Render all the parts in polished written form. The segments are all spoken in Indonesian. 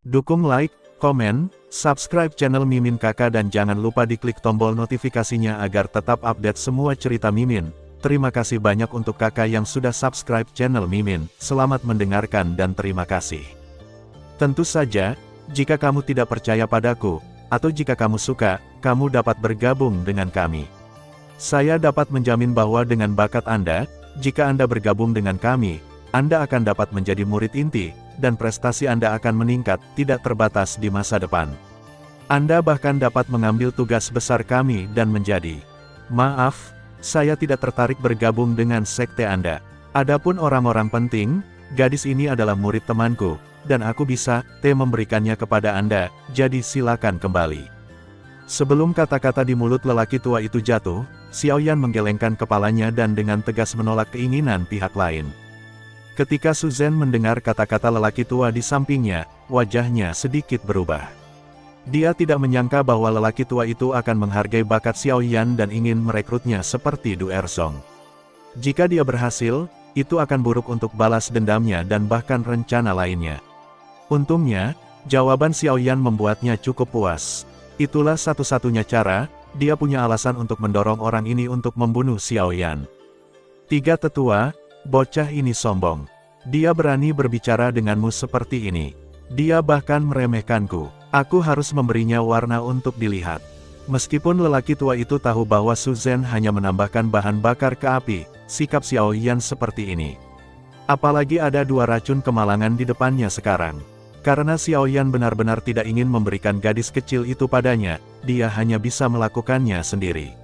Dukung like, komen, subscribe channel Mimin Kakak dan jangan lupa diklik tombol notifikasinya agar tetap update semua cerita Mimin. Terima kasih banyak untuk kakak yang sudah subscribe channel Mimin. Selamat mendengarkan dan terima kasih. Tentu saja, jika kamu tidak percaya padaku, atau jika kamu suka, kamu dapat bergabung dengan kami. Saya dapat menjamin bahwa dengan bakat Anda, jika Anda bergabung dengan kami, Anda akan dapat menjadi murid inti, dan prestasi Anda akan meningkat, tidak terbatas di masa depan. Anda bahkan dapat mengambil tugas besar kami dan menjadi. Maaf, saya tidak tertarik bergabung dengan sekte Anda. Adapun orang-orang penting, gadis ini adalah murid temanku, dan aku bisa memberikannya kepada Anda, jadi silakan kembali. Sebelum kata-kata di mulut lelaki tua itu jatuh, Xiaoyan menggelengkan kepalanya dan dengan tegas menolak keinginan pihak lain. Ketika Su Zhen mendengar kata-kata lelaki tua di sampingnya, wajahnya sedikit berubah. Dia tidak menyangka bahwa lelaki tua itu akan menghargai bakat Xiaoyan dan ingin merekrutnya seperti Du Erzong. Jika dia berhasil, itu akan buruk untuk balas dendamnya dan bahkan rencana lainnya. Untungnya, jawaban Xiaoyan membuatnya cukup puas. Itulah satu-satunya cara, dia punya alasan untuk mendorong orang ini untuk membunuh Xiaoyan. Tiga tetua, bocah ini sombong. Dia berani berbicara denganmu seperti ini. Dia bahkan meremehkanku. Aku harus memberinya warna untuk dilihat. Meskipun lelaki tua itu tahu bahwa Su Zhen hanya menambahkan bahan bakar ke api, sikap Xiaoyan seperti ini. Apalagi ada dua racun kemalangan di depannya sekarang. Karena Xiaoyan benar-benar tidak ingin memberikan gadis kecil itu padanya, dia hanya bisa melakukannya sendiri.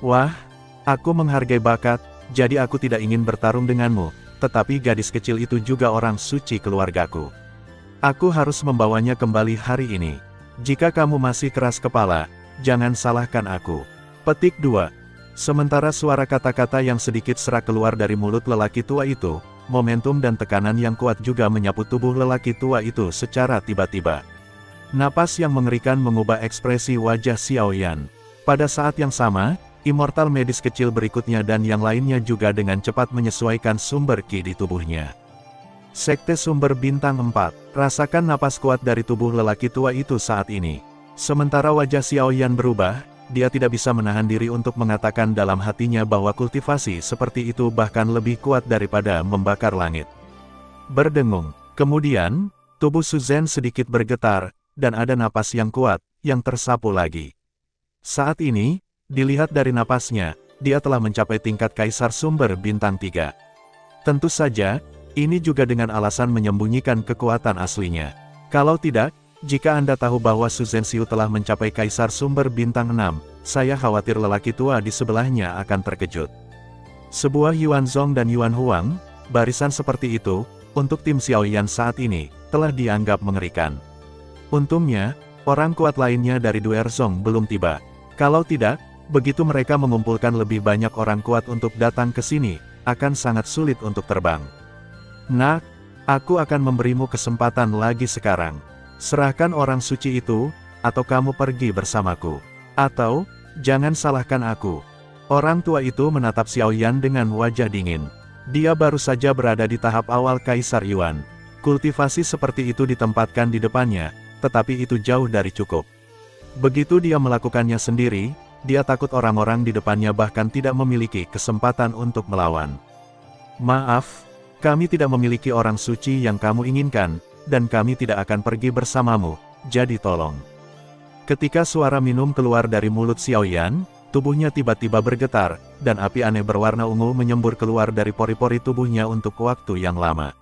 Wah, aku menghargai bakat, jadi aku tidak ingin bertarung denganmu, tetapi gadis kecil itu juga orang suci keluargaku. Aku harus membawanya kembali hari ini. Jika kamu masih keras kepala, jangan salahkan aku. Petik 2. Sementara suara kata-kata yang sedikit serak keluar dari mulut lelaki tua itu, momentum dan tekanan yang kuat juga menyapu tubuh lelaki tua itu secara tiba-tiba. Napas yang mengerikan mengubah ekspresi wajah Xiaoyan. Pada saat yang sama, immortal medis kecil berikutnya dan yang lainnya juga dengan cepat menyesuaikan sumber ki di tubuhnya. Sekte Sumber Bintang 4, rasakan napas kuat dari tubuh lelaki tua itu saat ini. Sementara wajah Xiaoyan berubah, dia tidak bisa menahan diri untuk mengatakan dalam hatinya bahwa kultivasi seperti itu bahkan lebih kuat daripada membakar langit. Berdengung, kemudian, tubuh Su Zhen sedikit bergetar, dan ada napas yang kuat, yang tersapu lagi. Saat ini, dilihat dari napasnya, dia telah mencapai tingkat Kaisar Sumber Bintang 3. Tentu saja, ini juga dengan alasan menyembunyikan kekuatan aslinya. Kalau tidak, jika Anda tahu bahwa Su Zhenxiu telah mencapai Kaisar Sumber Bintang 6, saya khawatir lelaki tua di sebelahnya akan terkejut. Sebuah Yuan Zong dan Yuan Huang, barisan seperti itu, untuk tim Xiaoyan saat ini, telah dianggap mengerikan. Untungnya, orang kuat lainnya dari Du Erzong belum tiba. Kalau tidak, begitu mereka mengumpulkan lebih banyak orang kuat untuk datang ke sini, akan sangat sulit untuk terbang. Nah, aku akan memberimu kesempatan lagi sekarang. Serahkan orang suci itu, atau kamu pergi bersamaku. Atau, jangan salahkan aku. Orang tua itu menatap Xiaoyan dengan wajah dingin. Dia baru saja berada di tahap awal Kaisar Yuan. Kultivasi seperti itu ditempatkan di depannya, tetapi itu jauh dari cukup. Begitu dia melakukannya sendiri, dia takut orang-orang di depannya bahkan tidak memiliki kesempatan untuk melawan. Maaf, kami tidak memiliki orang suci yang kamu inginkan, dan kami tidak akan pergi bersamamu, jadi tolong. Ketika suara minum keluar dari mulut Xiaoyan, tubuhnya tiba-tiba bergetar, dan api aneh berwarna ungu menyembur keluar dari pori-pori tubuhnya untuk waktu yang lama.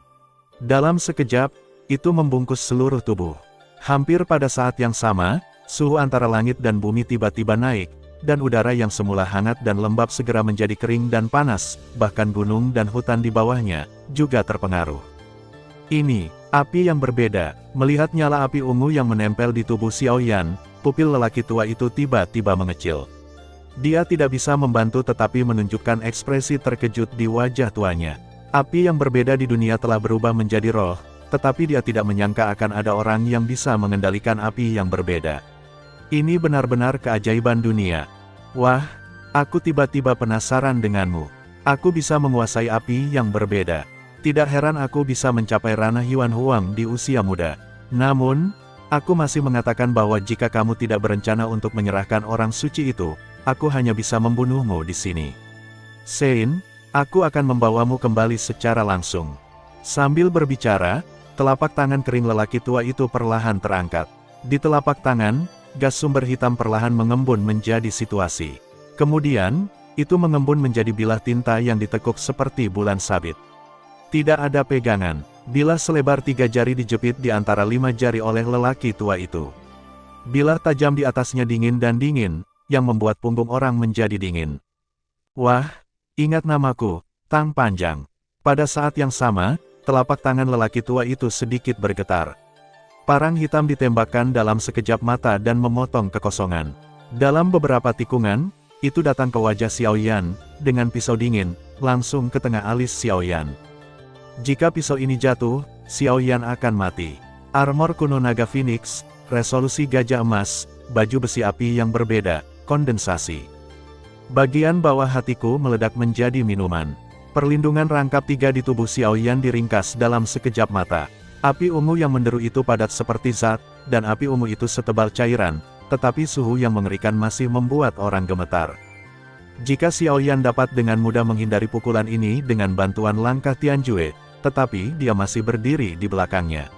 Dalam sekejap, itu membungkus seluruh tubuh. Hampir pada saat yang sama, suhu antara langit dan bumi tiba-tiba naik, dan udara yang semula hangat dan lembab segera menjadi kering dan panas, bahkan gunung dan hutan di bawahnya, juga terpengaruh. Ini, api yang berbeda. Melihat nyala api ungu yang menempel di tubuh Xiaoyan, pupil lelaki tua itu tiba-tiba mengecil. Dia tidak bisa membantu tetapi menunjukkan ekspresi terkejut di wajah tuanya. Api yang berbeda di dunia telah berubah menjadi roh, tetapi dia tidak menyangka akan ada orang yang bisa mengendalikan api yang berbeda. Ini benar-benar keajaiban dunia. Wah, aku tiba-tiba penasaran denganmu. Aku bisa menguasai api yang berbeda. Tidak heran aku bisa mencapai ranah Yuan Huang di usia muda. Namun, aku masih mengatakan bahwa jika kamu tidak berencana untuk menyerahkan orang suci itu, aku hanya bisa membunuhmu di sini. Sein, aku akan membawamu kembali secara langsung. Sambil berbicara, telapak tangan kering lelaki tua itu perlahan terangkat. Di telapak tangan, gas sumber hitam perlahan mengembun menjadi situasi. Kemudian, itu mengembun menjadi bilah tinta yang ditekuk seperti bulan sabit. Tidak ada pegangan, bilah selebar 3 jari dijepit di antara 5 jari oleh lelaki tua itu. Bilah tajam di atasnya dingin dan dingin, yang membuat punggung orang menjadi dingin. Wah, ingat namaku, Tang Panjang. Pada saat yang sama, telapak tangan lelaki tua itu sedikit bergetar. Parang hitam ditembakkan dalam sekejap mata dan memotong kekosongan. Dalam beberapa tikungan, itu datang ke wajah Xiao Yan, dengan pisau dingin, langsung ke tengah alis Xiao Yan. Jika pisau ini jatuh, Xiao Yan akan mati. Armor kuno naga Phoenix, resolusi gajah emas, baju besi api yang berbeda, kondensasi. Bagian bawah hatiku meledak menjadi minuman. Perlindungan rangkap 3 di tubuh Xiao Yan diringkas dalam sekejap mata. Api ungu yang menderu itu padat seperti zat, dan api ungu itu setebal cairan, tetapi suhu yang mengerikan masih membuat orang gemetar. Jika Xiao Yan dapat dengan mudah menghindari pukulan ini dengan bantuan langkah Tianjue, tetapi dia masih berdiri di belakangnya.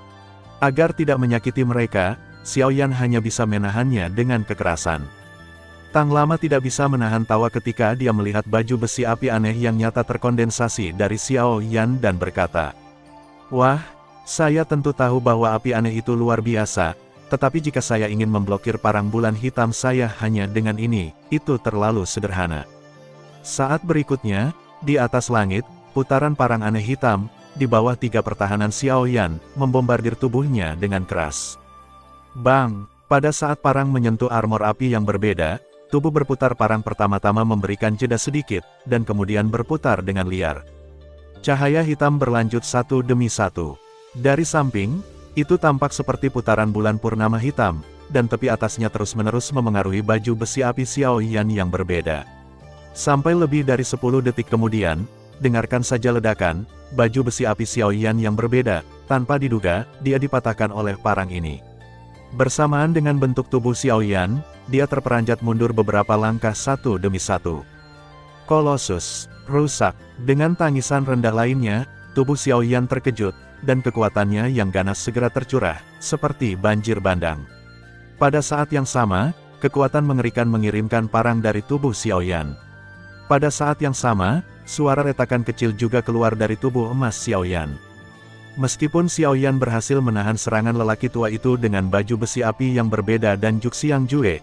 Agar tidak menyakiti mereka, Xiao Yan hanya bisa menahannya dengan kekerasan. Tang Lama tidak bisa menahan tawa ketika dia melihat baju besi api aneh yang nyata terkondensasi dari Xiao Yan dan berkata, "Wah, saya tentu tahu bahwa api aneh itu luar biasa, tetapi jika saya ingin memblokir parang bulan hitam saya hanya dengan ini, itu terlalu sederhana." Saat berikutnya, di atas langit, putaran parang aneh hitam, di bawah 3 pertahanan Xiao Yan, membombardir tubuhnya dengan keras. Bang! Pada saat parang menyentuh armor api yang berbeda, tubuh berputar parang pertama-tama memberikan jeda sedikit, dan kemudian berputar dengan liar. Cahaya hitam berlanjut satu demi satu. Dari samping, itu tampak seperti putaran bulan purnama hitam, dan tepi atasnya terus-menerus memengaruhi baju besi api Xiao Yan yang berbeda. Sampai lebih dari 10 detik kemudian, dengarkan saja ledakan, baju besi api Xiao Yan yang berbeda, tanpa diduga, dia dipatahkan oleh parang ini. Bersamaan dengan bentuk tubuh Xiao Yan, dia terperanjat mundur beberapa langkah satu demi satu. Kolosus, rusak, dengan tangisan rendah lainnya, tubuh Xiao Yan terkejut, dan kekuatannya yang ganas segera tercurah, seperti banjir bandang. Pada saat yang sama, kekuatan mengerikan mengirimkan parang dari tubuh Xiao Yan. Pada saat yang sama, suara retakan kecil juga keluar dari tubuh emas Xiao Yan. Meskipun Xiao Yan berhasil menahan serangan lelaki tua itu dengan baju besi api yang berbeda dan Juxiang Jue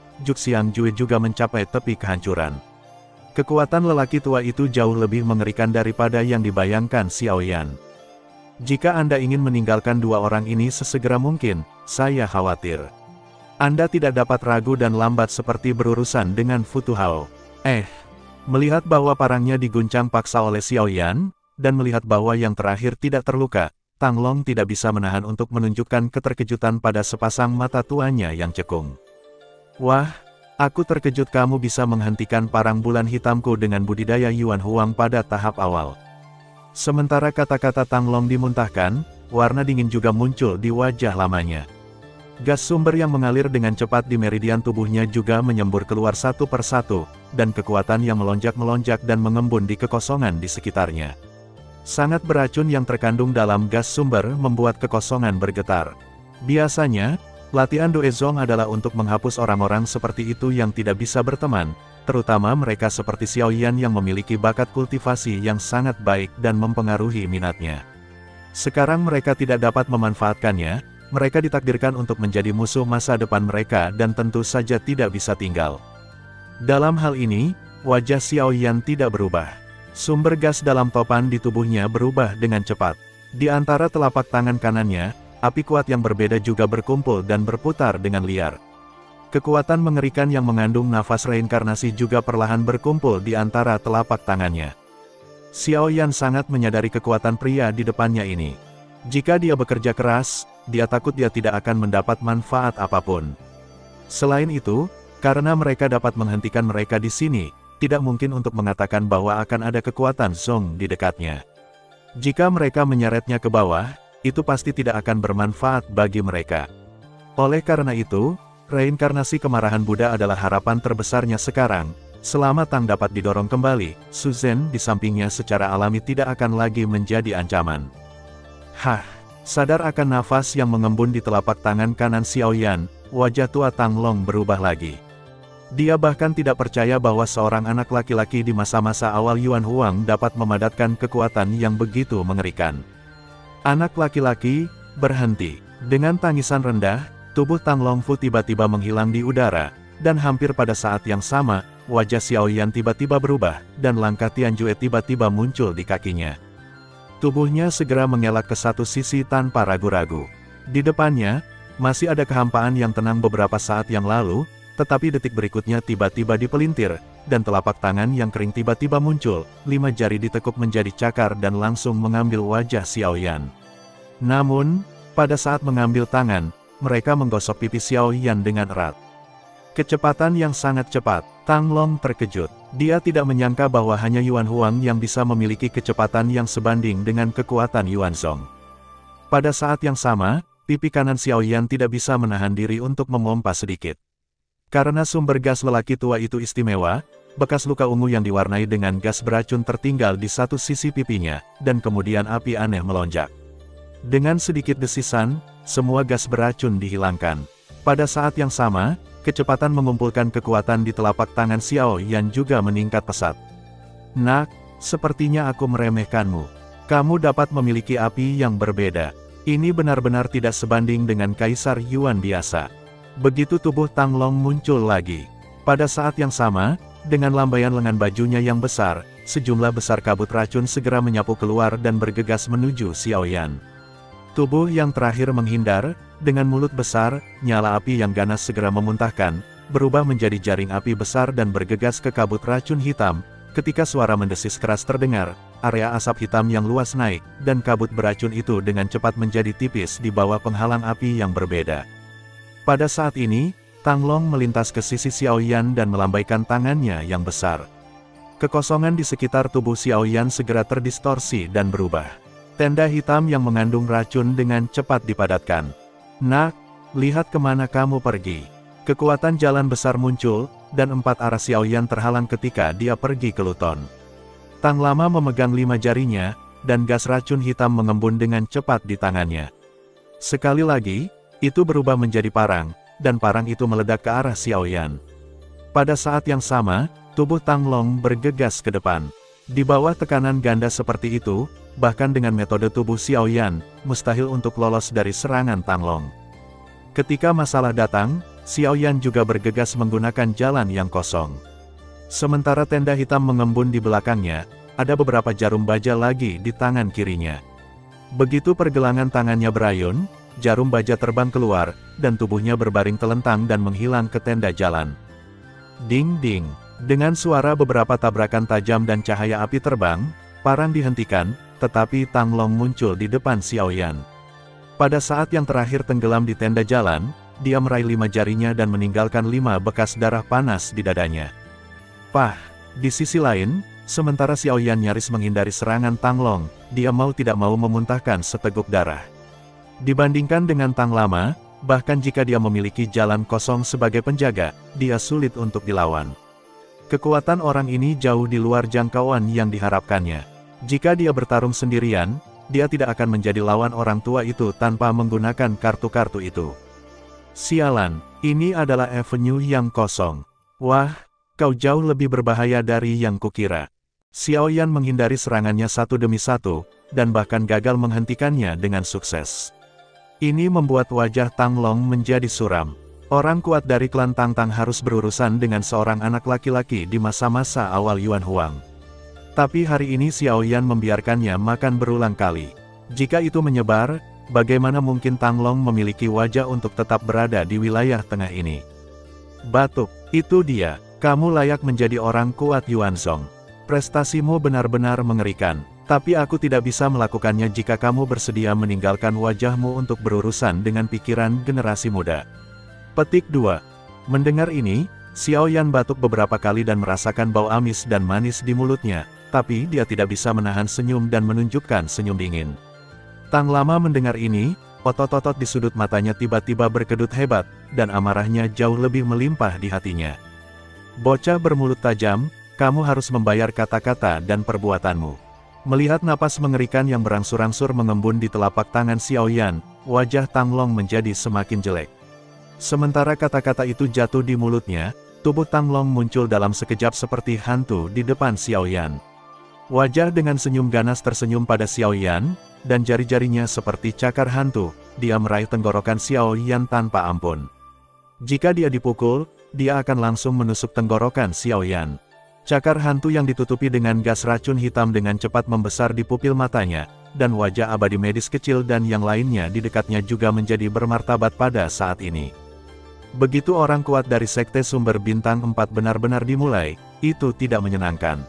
juga mencapai tepi kehancuran. Kekuatan lelaki tua itu jauh lebih mengerikan daripada yang dibayangkan Xiao Yan. Jika Anda ingin meninggalkan 2 orang ini sesegera mungkin, saya khawatir Anda tidak dapat ragu dan lambat seperti berurusan dengan Fu Tuhao. Melihat bahwa parangnya diguncang paksa oleh Xiao Yan, dan melihat bahwa yang terakhir tidak terluka, Tang Long tidak bisa menahan untuk menunjukkan keterkejutan pada sepasang mata tuanya yang cekung. Wah, aku terkejut kamu bisa menghentikan parang bulan hitamku dengan budidaya Yuan Huang pada tahap awal. Sementara kata-kata Tang Long dimuntahkan, warna dingin juga muncul di wajah lamanya. Gas sumber yang mengalir dengan cepat di meridian tubuhnya juga menyembur keluar satu persatu, dan kekuatan yang melonjak-melonjak dan mengembun di kekosongan di sekitarnya. Sangat beracun yang terkandung dalam gas sumber membuat kekosongan bergetar. Biasanya, latihan Doezong adalah untuk menghapus orang-orang seperti itu yang tidak bisa berteman, terutama mereka seperti Xiao Yan yang memiliki bakat kultivasi yang sangat baik dan mempengaruhi minatnya. Sekarang mereka tidak dapat memanfaatkannya. Mereka ditakdirkan untuk menjadi musuh masa depan mereka dan tentu saja tidak bisa tinggal. Dalam hal ini, wajah Xiao Yan tidak berubah. Sumber gas dalam topan di tubuhnya berubah dengan cepat. Di antara telapak tangan kanannya, api kuat yang berbeda juga berkumpul dan berputar dengan liar. Kekuatan mengerikan yang mengandung nafas reinkarnasi juga perlahan berkumpul di antara telapak tangannya. Xiao Yan sangat menyadari kekuatan pria di depannya ini. Jika dia bekerja keras, dia takut dia tidak akan mendapat manfaat apapun. Selain itu, karena mereka dapat menghentikan mereka di sini, tidak mungkin untuk mengatakan bahwa akan ada kekuatan Zong di dekatnya. Jika mereka menyeretnya ke bawah, itu pasti tidak akan bermanfaat bagi mereka. Oleh karena itu, reinkarnasi kemarahan Buddha adalah harapan terbesarnya sekarang. Selama Tang dapat didorong kembali, Su Zhen di sampingnya secara alami tidak akan lagi menjadi ancaman. Sadar akan nafas yang mengembun di telapak tangan kanan Xiaoyan, wajah tua Tang Long berubah lagi. Dia bahkan tidak percaya bahwa seorang anak laki-laki di masa-masa awal Yuan Huang dapat memadatkan kekuatan yang begitu mengerikan. Anak laki-laki, berhenti. Dengan tangisan rendah, tubuh Tang Longfu tiba-tiba menghilang di udara, dan hampir pada saat yang sama, wajah Xiaoyan tiba-tiba berubah, dan langkah Tianjue tiba-tiba muncul di kakinya. Tubuhnya segera mengelak ke satu sisi tanpa ragu-ragu. Di depannya, masih ada kehampaan yang tenang beberapa saat yang lalu, tetapi detik berikutnya tiba-tiba dipelintir, dan telapak tangan yang kering tiba-tiba muncul, 5 jari ditekuk menjadi cakar dan langsung mengambil wajah Xiaoyan. Namun, pada saat mengambil tangan, mereka menggosok pipi Xiaoyan dengan erat. Kecepatan yang sangat cepat, Tang Long terkejut. Dia tidak menyangka bahwa hanya Yuan Huang yang bisa memiliki kecepatan yang sebanding dengan kekuatan Yuan Zong. Pada saat yang sama, pipi kanan Xiaoyan tidak bisa menahan diri untuk memompa sedikit. Karena sumber gas lelaki tua itu istimewa, bekas luka ungu yang diwarnai dengan gas beracun tertinggal di satu sisi pipinya, dan kemudian api aneh melonjak. Dengan sedikit desisan, semua gas beracun dihilangkan. Pada saat yang sama, kecepatan mengumpulkan kekuatan di telapak tangan Xiaoyan juga meningkat pesat. Nak, sepertinya aku meremehkanmu. Kamu dapat memiliki api yang berbeda. Ini benar-benar tidak sebanding dengan Kaisar Yuan biasa. Begitu tubuh Tang Long muncul lagi. Pada saat yang sama, dengan lambaian lengan bajunya yang besar, sejumlah besar kabut racun segera menyapu keluar dan bergegas menuju Xiaoyan. Tubuh yang terakhir menghindar, dengan mulut besar, nyala api yang ganas segera memuntahkan, berubah menjadi jaring api besar dan bergegas ke kabut racun hitam. Ketika suara mendesis keras terdengar, area asap hitam yang luas naik, dan kabut beracun itu dengan cepat menjadi tipis di bawah penghalang api yang berbeda. Pada saat ini, Tang Long melintas ke sisi Xiaoyan dan melambaikan tangannya yang besar. Kekosongan di sekitar tubuh Xiaoyan segera terdistorsi dan berubah. Tenda hitam yang mengandung racun dengan cepat dipadatkan. Nak, lihat kemana kamu pergi. Kekuatan jalan besar muncul, dan 4 arah Xiaoyan terhalang ketika dia pergi ke Luton. Tang Lama memegang 5 jarinya, dan gas racun hitam mengembun dengan cepat di tangannya. Sekali lagi, itu berubah menjadi parang, dan parang itu meledak ke arah Xiaoyan. Pada saat yang sama, tubuh Tang Long bergegas ke depan. Di bawah tekanan ganda seperti itu, bahkan dengan metode tubuh Xiaoyan, mustahil untuk lolos dari serangan Tang Long. Ketika masalah datang, Xiaoyan juga bergegas menggunakan jalan yang kosong. Sementara tenda hitam mengembun di belakangnya, ada beberapa jarum baja lagi di tangan kirinya. Begitu pergelangan tangannya berayun, jarum baja terbang keluar, dan tubuhnya berbaring telentang dan menghilang ke tenda jalan. Ding-ding, dengan suara beberapa tabrakan tajam dan cahaya api terbang, parang dihentikan, tetapi Tang Long muncul di depan Xiaoyan. Pada saat yang terakhir tenggelam di tenda jalan, dia meraih 5 jarinya dan meninggalkan 5 bekas darah panas di dadanya. Di sisi lain, sementara Xiaoyan nyaris menghindari serangan Tang Long, dia mau tidak mau memuntahkan seteguk darah. Dibandingkan dengan Tang Lama, bahkan jika dia memiliki jalan kosong sebagai penjaga, dia sulit untuk dilawan. Kekuatan orang ini jauh di luar jangkauan yang diharapkannya. Jika dia bertarung sendirian, dia tidak akan menjadi lawan orang tua itu tanpa menggunakan kartu-kartu itu. Sialan, ini adalah avenue yang kosong. Wah, kau jauh lebih berbahaya dari yang kukira. Xiaoyan menghindari serangannya satu demi satu, dan bahkan gagal menghentikannya dengan sukses. Ini membuat wajah Tang Long menjadi suram. Orang kuat dari klan Tang Tang harus berurusan dengan seorang anak laki-laki di masa-masa awal Yuan Huang. Tapi hari ini Xiaoyan membiarkannya makan berulang kali. Jika itu menyebar, bagaimana mungkin Tang Long memiliki wajah untuk tetap berada di wilayah tengah ini? Batuk, itu dia, kamu layak menjadi orang kuat Yuan Zong. Prestasimu benar-benar mengerikan. Tapi aku tidak bisa melakukannya jika kamu bersedia meninggalkan wajahmu untuk berurusan dengan pikiran generasi muda. Petik 2. Mendengar ini, Xiaoyan batuk beberapa kali dan merasakan bau amis dan manis di mulutnya, tapi dia tidak bisa menahan senyum dan menunjukkan senyum dingin. Tang Lama mendengar ini, otot-otot di sudut matanya tiba-tiba berkedut hebat, dan amarahnya jauh lebih melimpah di hatinya. Bocah bermulut tajam, kamu harus membayar kata-kata dan perbuatanmu. Melihat napas mengerikan yang berangsur-angsur mengembun di telapak tangan Xiaoyan, wajah Tang Long menjadi semakin jelek. Sementara kata-kata itu jatuh di mulutnya, tubuh Tang Long muncul dalam sekejap seperti hantu di depan Xiaoyan. Wajah dengan senyum ganas tersenyum pada Xiaoyan, dan jari-jarinya seperti cakar hantu, dia meraih tenggorokan Xiaoyan tanpa ampun. Jika dia dipukul, dia akan langsung menusuk tenggorokan Xiaoyan. Cakar hantu yang ditutupi dengan gas racun hitam dengan cepat membesar di pupil matanya, dan wajah abadi medis kecil dan yang lainnya di dekatnya juga menjadi bermartabat pada saat ini. Begitu orang kuat dari Sekte Sumber Bintang 4 benar-benar dimulai, itu tidak menyenangkan.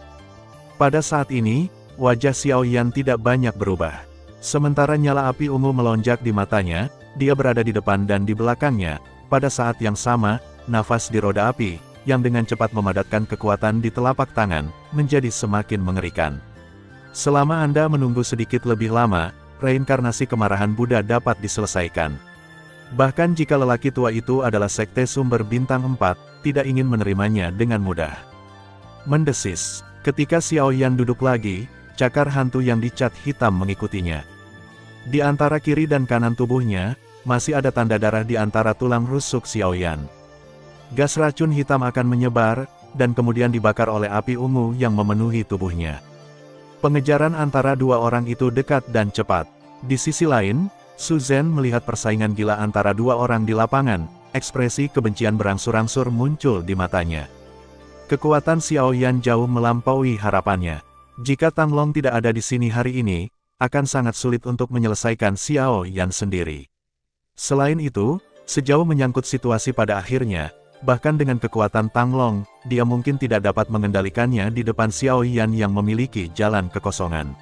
Pada saat ini, wajah Xiaoyan tidak banyak berubah. Sementara nyala api ungu melonjak di matanya, dia berada di depan dan di belakangnya. Pada saat yang sama, nafas di roda api, yang dengan cepat memadatkan kekuatan di telapak tangan, menjadi semakin mengerikan. Selama Anda menunggu sedikit lebih lama, reinkarnasi kemarahan Buddha dapat diselesaikan. Bahkan jika lelaki tua itu adalah Sekte Sumber Bintang 4, tidak ingin menerimanya dengan mudah. Mendesis. Ketika Xiaoyan duduk lagi, cakar hantu yang dicat hitam mengikutinya. Di antara kiri dan kanan tubuhnya, masih ada tanda darah di antara tulang rusuk Xiaoyan. Gas racun hitam akan menyebar, dan kemudian dibakar oleh api ungu yang memenuhi tubuhnya. Pengejaran antara dua orang itu dekat dan cepat. Di sisi lain, Su Zhen melihat persaingan gila antara dua orang di lapangan, ekspresi kebencian berangsur-angsur muncul di matanya. Kekuatan Xiaoyan jauh melampaui harapannya. Jika Tang Long tidak ada di sini hari ini, akan sangat sulit untuk menyelesaikan Xiaoyan sendiri. Selain itu, sejauh menyangkut situasi pada akhirnya, bahkan dengan kekuatan Tang Long, dia mungkin tidak dapat mengendalikannya di depan Xiaoyan yang memiliki jalan kekosongan.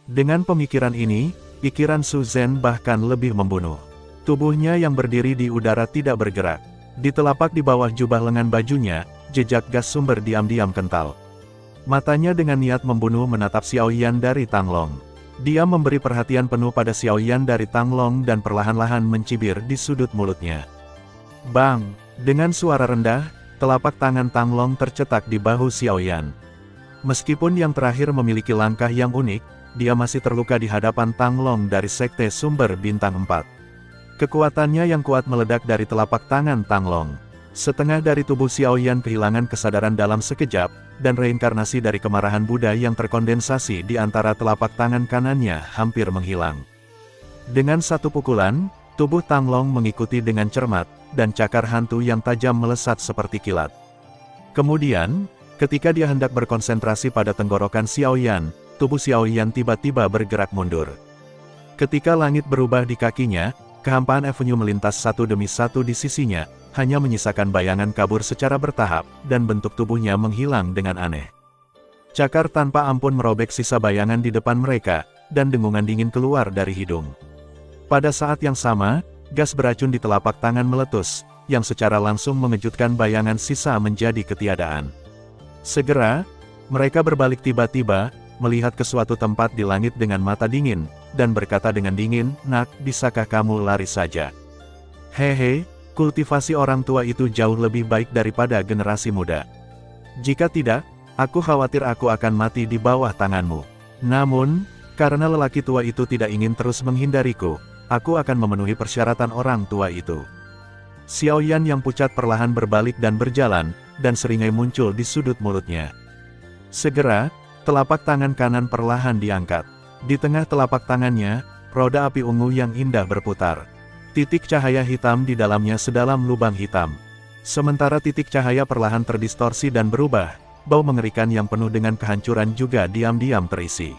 Dengan pemikiran ini, pikiran Su Zhen bahkan lebih membunuh. Tubuhnya yang berdiri di udara tidak bergerak. Di telapak di bawah jubah lengan bajunya, jejak gas sumber diam-diam kental. Matanya dengan niat membunuh menatap Xiaoyan dari Tang Long. Dia memberi perhatian penuh pada Xiaoyan dari Tang Long dan perlahan-lahan mencibir di sudut mulutnya. Bang! Dengan suara rendah, telapak tangan Tang Long tercetak di bahu Xiaoyan. Meskipun yang terakhir memiliki langkah yang unik, dia masih terluka di hadapan Tang Long dari Sekte Sumber Bintang 4. Kekuatannya yang kuat meledak dari telapak tangan Tang Long. Setengah dari tubuh Xiaoyan kehilangan kesadaran dalam sekejap, dan reinkarnasi dari kemarahan Buddha yang terkondensasi di antara telapak tangan kanannya hampir menghilang. Dengan satu pukulan, tubuh Tang Long mengikuti dengan cermat, dan cakar hantu yang tajam melesat seperti kilat. Kemudian, ketika dia hendak berkonsentrasi pada tenggorokan Xiaoyan, tubuh Xiaoyan tiba-tiba bergerak mundur. Ketika langit berubah di kakinya, kehampaan avenue melintas satu demi satu di sisinya, hanya menyisakan bayangan kabur secara bertahap, dan bentuk tubuhnya menghilang dengan aneh. Cakar tanpa ampun merobek sisa bayangan di depan mereka, dan dengungan dingin keluar dari hidung. Pada saat yang sama, gas beracun di telapak tangan meletus, yang secara langsung mengejutkan bayangan sisa menjadi ketiadaan. Segera, mereka berbalik tiba-tiba, melihat ke suatu tempat di langit dengan mata dingin, dan berkata dengan dingin, "Nak, bisakah kamu lari saja?" Hehe. Kultivasi orang tua itu jauh lebih baik daripada generasi muda. Jika tidak, aku khawatir aku akan mati di bawah tanganmu. Namun, karena lelaki tua itu tidak ingin terus menghindariku, aku akan memenuhi persyaratan orang tua itu. Xiaoyan yang pucat perlahan berbalik dan berjalan, dan seringai muncul di sudut mulutnya. Segera, telapak tangan kanan perlahan diangkat. Di tengah telapak tangannya, roda api ungu yang indah berputar. Titik cahaya hitam di dalamnya sedalam lubang hitam. Sementara titik cahaya perlahan terdistorsi dan berubah, bau mengerikan yang penuh dengan kehancuran juga diam-diam terisi.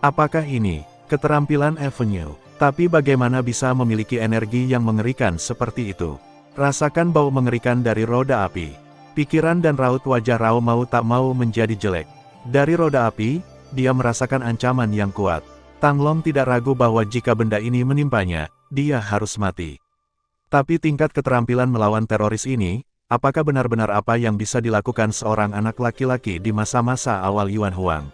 Apakah ini keterampilan Avenue? Tapi bagaimana bisa memiliki energi yang mengerikan seperti itu? Rasakan bau mengerikan dari roda api. Pikiran dan raut wajah Rao mau tak mau menjadi jelek. Dari roda api, dia merasakan ancaman yang kuat. Tang Long tidak ragu bahwa jika benda ini menimpanya, dia harus mati. Tapi tingkat keterampilan melawan teroris ini, apakah benar-benar apa yang bisa dilakukan seorang anak laki-laki di masa-masa awal Yuan Huang?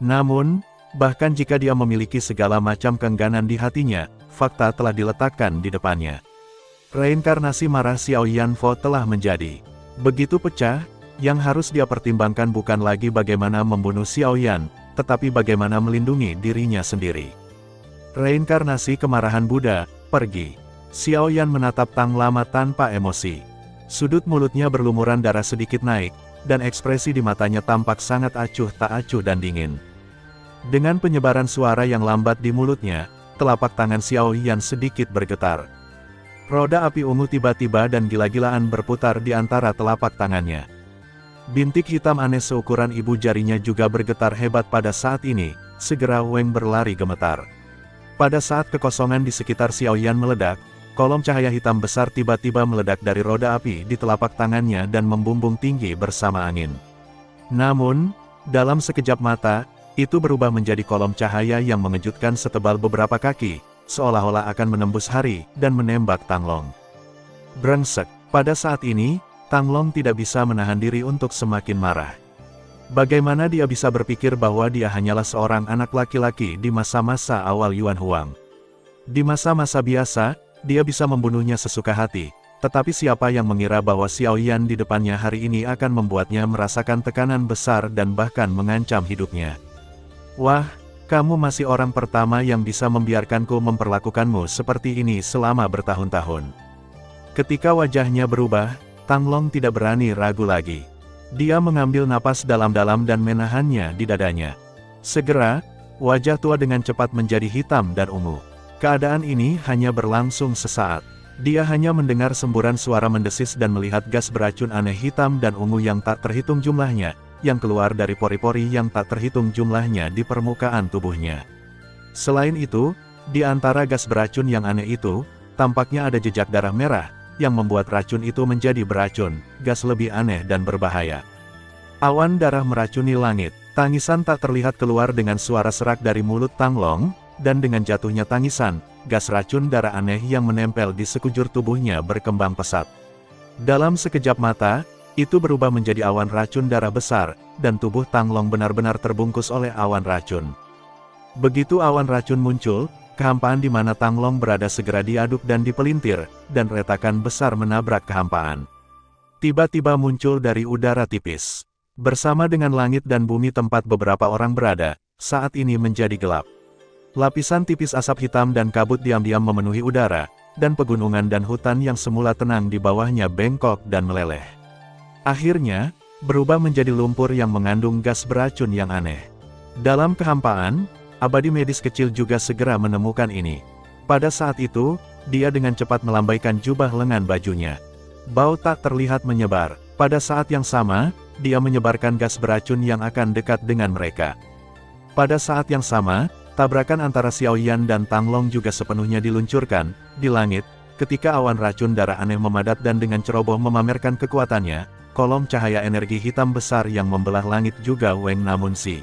Namun, Bahkan jika dia memiliki segala macam keengganan di hatinya, fakta telah diletakkan di depannya. Reinkarnasi marah Xiao Yanfo telah menjadi begitu pecah, yang harus dia pertimbangkan bukan lagi bagaimana membunuh Xiao Yan, tetapi bagaimana melindungi dirinya sendiri. Reinkarnasi kemarahan Buddha, pergi. Xiao Yan menatap Tang Lama tanpa emosi. Sudut mulutnya berlumuran darah sedikit naik, dan ekspresi di matanya tampak sangat acuh tak acuh dan dingin. Dengan penyebaran suara yang lambat di mulutnya, telapak tangan Xiao Yan sedikit bergetar. Roda api ungu tiba-tiba dan gila-gilaan berputar di antara telapak tangannya. Bintik hitam aneh seukuran ibu jarinya juga bergetar hebat pada saat ini, segera Weng berlari gemetar. Pada saat kekosongan di sekitar Xiao Yan meledak, kolom cahaya hitam besar tiba-tiba meledak dari roda api di telapak tangannya dan membumbung tinggi bersama angin. Namun, dalam sekejap mata, itu berubah menjadi kolom cahaya yang mengejutkan setebal beberapa kaki, seolah-olah akan menembus hari dan menembak Tang Long. Brengsek, pada saat ini, Tang Long tidak bisa menahan diri untuk semakin marah. Bagaimana dia bisa berpikir bahwa dia hanyalah seorang anak laki-laki di masa-masa awal Yuan Huang? Di masa-masa biasa, dia bisa membunuhnya sesuka hati, tetapi siapa yang mengira bahwa Xiao Yan di depannya hari ini akan membuatnya merasakan tekanan besar dan bahkan mengancam hidupnya. Wah, kamu masih orang pertama yang bisa membiarkanku memperlakukanmu seperti ini selama bertahun-tahun. Ketika wajahnya berubah, Tang Long tidak berani ragu lagi. Dia mengambil napas dalam-dalam dan menahannya di dadanya. Segera, wajah tua dengan cepat menjadi hitam dan ungu. Keadaan ini hanya berlangsung sesaat. Dia hanya mendengar semburan suara mendesis dan melihat gas beracun aneh hitam dan ungu yang tak terhitung jumlahnya, yang keluar dari pori-pori yang tak terhitung jumlahnya di permukaan tubuhnya. Selain itu, di antara gas beracun yang aneh itu, tampaknya ada jejak darah merah, yang membuat racun itu menjadi beracun, gas lebih aneh dan berbahaya. Awan darah meracuni langit, tangisan tak terlihat keluar dengan suara serak dari mulut Tang Long, dan dengan jatuhnya tangisan, gas racun darah aneh yang menempel di sekujur tubuhnya berkembang pesat. Dalam sekejap mata, itu berubah menjadi awan racun darah besar, dan tubuh Tang Long benar-benar terbungkus oleh awan racun. Begitu awan racun muncul, kehampaan di mana Tang Long berada segera diaduk dan dipelintir, dan retakan besar menabrak kehampaan. Tiba-tiba muncul dari udara tipis. Bersama dengan langit dan bumi tempat beberapa orang berada, saat ini menjadi gelap. Lapisan tipis asap hitam dan kabut diam-diam memenuhi udara, dan pegunungan dan hutan yang semula tenang di bawahnya bengkok dan meleleh. Akhirnya, berubah menjadi lumpur yang mengandung gas beracun yang aneh. Dalam kehampaan, abadi medis kecil juga segera menemukan ini. Pada saat itu, dia dengan cepat melambaikan jubah lengan bajunya. Bau tak terlihat menyebar. Pada saat yang sama, dia menyebarkan gas beracun yang akan dekat dengan mereka. Pada saat yang sama, tabrakan antara Xiao Yan dan Tang Long juga sepenuhnya diluncurkan. Di langit, ketika awan racun darah aneh memadat dan dengan ceroboh memamerkan kekuatannya, kolom cahaya energi hitam besar yang membelah langit juga Weng namun si.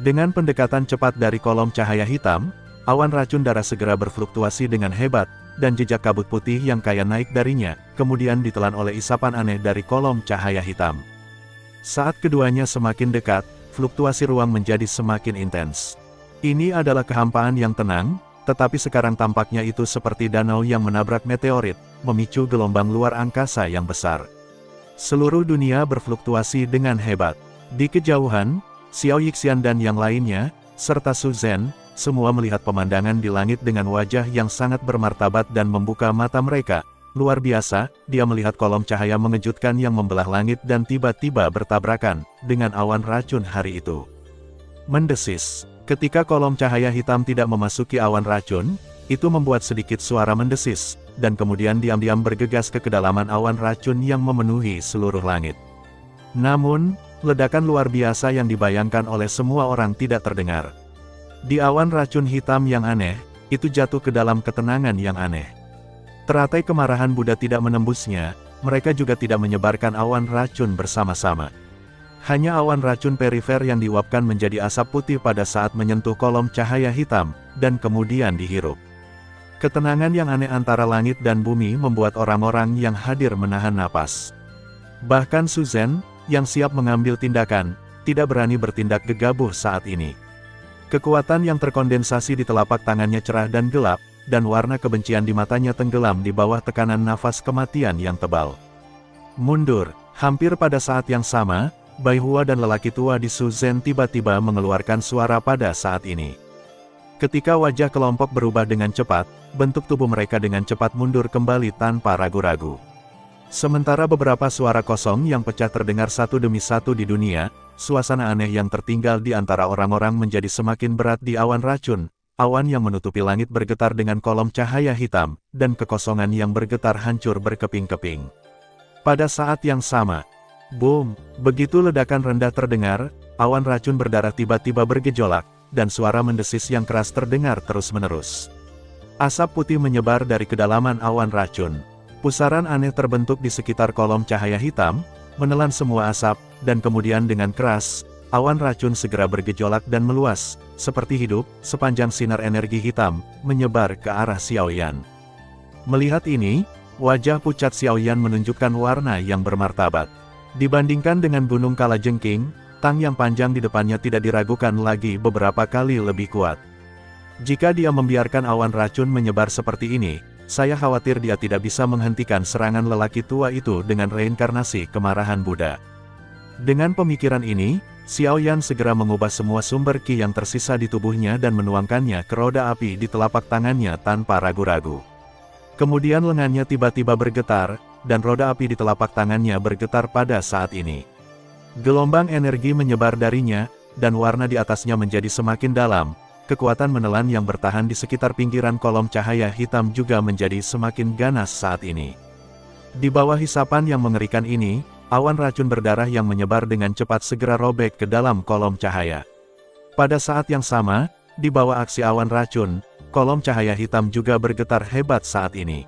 Dengan pendekatan cepat dari kolom cahaya hitam, awan racun darah segera berfluktuasi dengan hebat, dan jejak kabut putih yang kaya naik darinya, kemudian ditelan oleh isapan aneh dari kolom cahaya hitam. Saat keduanya semakin dekat, fluktuasi ruang menjadi semakin intens. Ini adalah kehampaan yang tenang, tetapi sekarang tampaknya itu seperti danau yang menabrak meteorit, memicu gelombang luar angkasa yang besar. Seluruh dunia berfluktuasi dengan hebat. Di kejauhan, Xiao Yixian dan yang lainnya, serta Su Zhen, semua melihat pemandangan di langit dengan wajah yang sangat bermartabat dan membuka mata mereka. Luar biasa, dia melihat kolom cahaya mengejutkan yang membelah langit dan tiba-tiba bertabrakan dengan awan racun hari itu. Mendesis. Ketika kolom cahaya hitam tidak memasuki awan racun, itu membuat sedikit suara mendesis, dan kemudian diam-diam bergegas ke kedalaman awan racun yang memenuhi seluruh langit. Namun, ledakan luar biasa yang dibayangkan oleh semua orang tidak terdengar. Di awan racun hitam yang aneh, itu jatuh ke dalam ketenangan yang aneh. Teratai kemarahan Buddha tidak menembusnya, mereka juga tidak menyebarkan awan racun bersama-sama. Hanya awan racun perifer yang diuapkan menjadi asap putih pada saat menyentuh kolom cahaya hitam, dan kemudian dihirup. Ketenangan yang aneh antara langit dan bumi membuat orang-orang yang hadir menahan napas. Bahkan Su Zhen, yang siap mengambil tindakan, tidak berani bertindak gegabah saat ini. Kekuatan yang terkondensasi di telapak tangannya cerah dan gelap, dan warna kebencian di matanya tenggelam di bawah tekanan nafas kematian yang tebal. Mundur. Hampir pada saat yang sama, Bai Hua dan lelaki tua di Su Zhen tiba-tiba mengeluarkan suara pada saat ini. Ketika wajah kelompok berubah dengan cepat, bentuk tubuh mereka dengan cepat mundur kembali tanpa ragu-ragu. Sementara beberapa suara kosong yang pecah terdengar satu demi satu di dunia, suasana aneh yang tertinggal di antara orang-orang menjadi semakin berat di awan racun. Awan yang menutupi langit bergetar dengan kolom cahaya hitam, dan kekosongan yang bergetar hancur berkeping-keping. Pada saat yang sama, boom, begitu ledakan rendah terdengar, awan racun berdarah tiba-tiba bergejolak, dan suara mendesis yang keras terdengar terus-menerus. Asap putih menyebar dari kedalaman awan racun. Pusaran aneh terbentuk di sekitar kolom cahaya hitam, menelan semua asap, dan kemudian dengan keras, awan racun segera bergejolak dan meluas, seperti hidup, sepanjang sinar energi hitam, menyebar ke arah Xiaoyan. Melihat ini, wajah pucat Xiaoyan menunjukkan warna yang bermartabat. Dibandingkan dengan gunung kalajengking, tang yang panjang di depannya tidak diragukan lagi beberapa kali lebih kuat. Jika dia membiarkan awan racun menyebar seperti ini, saya khawatir dia tidak bisa menghentikan serangan lelaki tua itu dengan reinkarnasi kemarahan Buddha. Dengan pemikiran ini, Xiaoyan segera mengubah semua sumber qi yang tersisa di tubuhnya dan menuangkannya ke roda api di telapak tangannya tanpa ragu-ragu. Kemudian lengannya tiba-tiba bergetar, dan roda api di telapak tangannya bergetar pada saat ini. Gelombang energi menyebar darinya, dan warna di atasnya menjadi semakin dalam. Kekuatan menelan yang bertahan di sekitar pinggiran kolom cahaya hitam juga menjadi semakin ganas saat ini. Di bawah hisapan yang mengerikan ini, awan racun berdarah yang menyebar dengan cepat segera robek ke dalam kolom cahaya. Pada saat yang sama, di bawah aksi awan racun, kolom cahaya hitam juga bergetar hebat saat ini.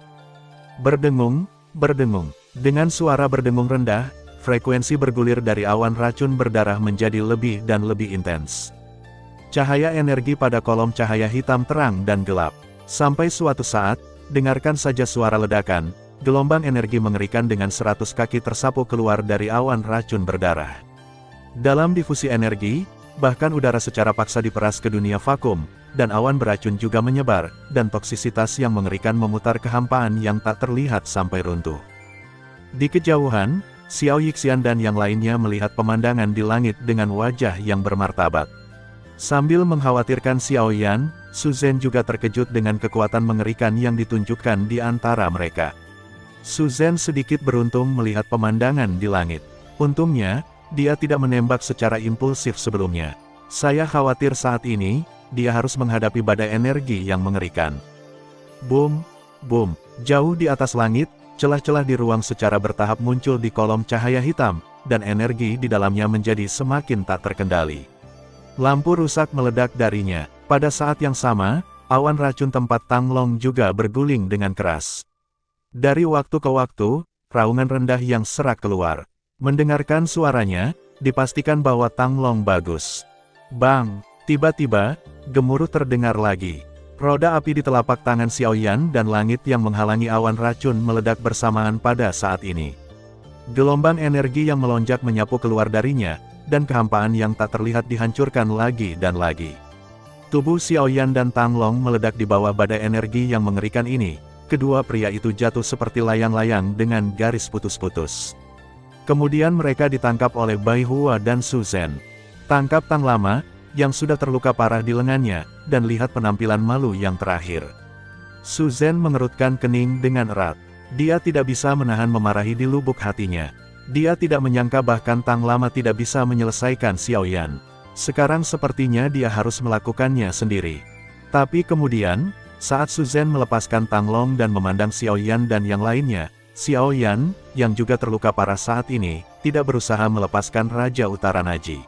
Berdengung, berdengung. Dengan suara berdengung rendah, frekuensi bergulir dari awan racun berdarah menjadi lebih dan lebih intens. Cahaya energi pada kolom cahaya hitam terang dan gelap. Sampai suatu saat, dengarkan saja suara ledakan, gelombang energi mengerikan dengan 100 kaki tersapu keluar dari awan racun berdarah. Dalam difusi energi, bahkan udara secara paksa diperas ke dunia vakum, dan awan beracun juga menyebar, dan toksisitas yang mengerikan memutar kehampaan yang tak terlihat sampai runtuh. Di kejauhan, Xiao Yixian dan yang lainnya melihat pemandangan di langit dengan wajah yang bermartabat. Sambil mengkhawatirkan Xiaoyan, Su Zhen juga terkejut dengan kekuatan mengerikan yang ditunjukkan di antara mereka. Su Zhen sedikit beruntung melihat pemandangan di langit. Untungnya, dia tidak menembak secara impulsif sebelumnya. Saya khawatir saat ini, dia harus menghadapi badai energi yang mengerikan. Boom, boom, jauh di atas langit, celah-celah di ruang secara bertahap muncul di kolom cahaya hitam, dan energi di dalamnya menjadi semakin tak terkendali. Lampu rusak meledak darinya. Pada saat yang sama, awan racun tempat Tang Long juga berguling dengan keras. Dari waktu ke waktu, raungan rendah yang serak keluar. Mendengarkan suaranya, dipastikan bahwa Tang Long bagus. Bang! Tiba-tiba, gemuruh terdengar lagi. Roda api di telapak tangan Xiaoyan dan langit yang menghalangi awan racun meledak bersamaan pada saat ini. Gelombang energi yang melonjak menyapu keluar darinya, dan kehampaan yang tak terlihat dihancurkan lagi dan lagi. Tubuh Xiaoyan dan Tang Long meledak di bawah badai energi yang mengerikan ini. Kedua pria itu jatuh seperti layang-layang dengan garis putus-putus. Kemudian mereka ditangkap oleh Bai Hua dan Su Zhen. Tangkap Tang Lama, yang sudah terluka parah di lengannya, dan lihat penampilan malu yang terakhir. Su Zhen mengerutkan kening dengan erat. Dia tidak bisa menahan memarahi di lubuk hatinya. Dia tidak menyangka bahkan Tang Lama tidak bisa menyelesaikan Xiaoyan. Sekarang sepertinya dia harus melakukannya sendiri. Tapi kemudian, saat Su Zhen melepaskan Tang Long dan memandang Xiaoyan dan yang lainnya, Xiaoyan, yang juga terluka parah saat ini, tidak berusaha melepaskan Raja Utara Naji.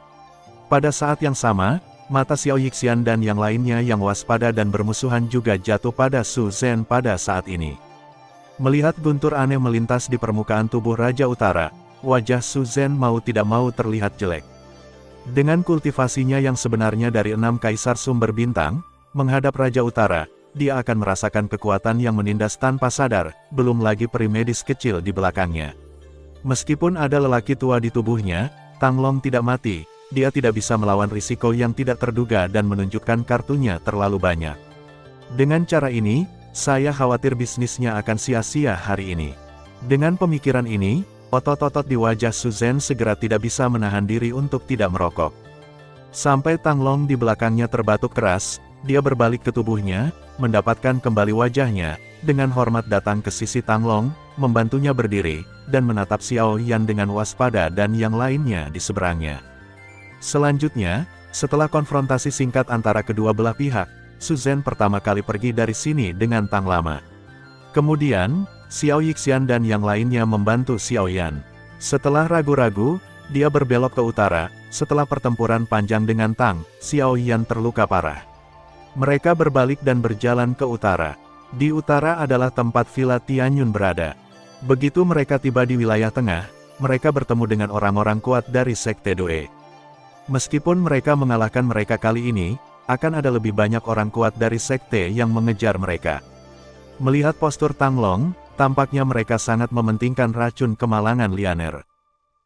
Pada saat yang sama, mata Xiao Yixian dan yang lainnya yang waspada dan bermusuhan juga jatuh pada Su Zhen pada saat ini. Melihat guntur aneh melintas di permukaan tubuh Raja Utara, wajah Su Zhen mau tidak mau terlihat jelek. Dengan kultivasinya yang sebenarnya dari 6 kaisar sumber bintang, menghadap Raja Utara, dia akan merasakan kekuatan yang menindas tanpa sadar, belum lagi peri medis kecil di belakangnya. Meskipun ada lelaki tua di tubuhnya, Tang Long tidak mati, dia tidak bisa melawan risiko yang tidak terduga dan menunjukkan kartunya terlalu banyak. Dengan cara ini, saya khawatir bisnisnya akan sia-sia hari ini. Dengan pemikiran ini, otot-otot di wajah Suzanne segera tidak bisa menahan diri untuk tidak merokok. Sampai Tang Long di belakangnya terbatuk keras, dia berbalik ke tubuhnya, mendapatkan kembali wajahnya, dengan hormat datang ke sisi Tang Long, membantunya berdiri, dan menatap Xiao Yan dengan waspada dan yang lainnya di seberangnya. Selanjutnya, setelah konfrontasi singkat antara kedua belah pihak, Suzanne pertama kali pergi dari sini dengan Tang Lama. Kemudian, Xiao Yixian dan yang lainnya membantu Xiao Yan. Setelah ragu-ragu, dia berbelok ke utara. Setelah pertempuran panjang dengan Tang, Xiao Yan terluka parah. Mereka berbalik dan berjalan ke utara. Di utara adalah tempat Villa Tianyun berada. Begitu mereka tiba di wilayah tengah, mereka bertemu dengan orang-orang kuat dari Sekte Due. Meskipun mereka mengalahkan mereka kali ini, akan ada lebih banyak orang kuat dari Sekte yang mengejar mereka. Melihat postur Tang Long, tampaknya mereka sangat mementingkan racun kemalangan Lianer.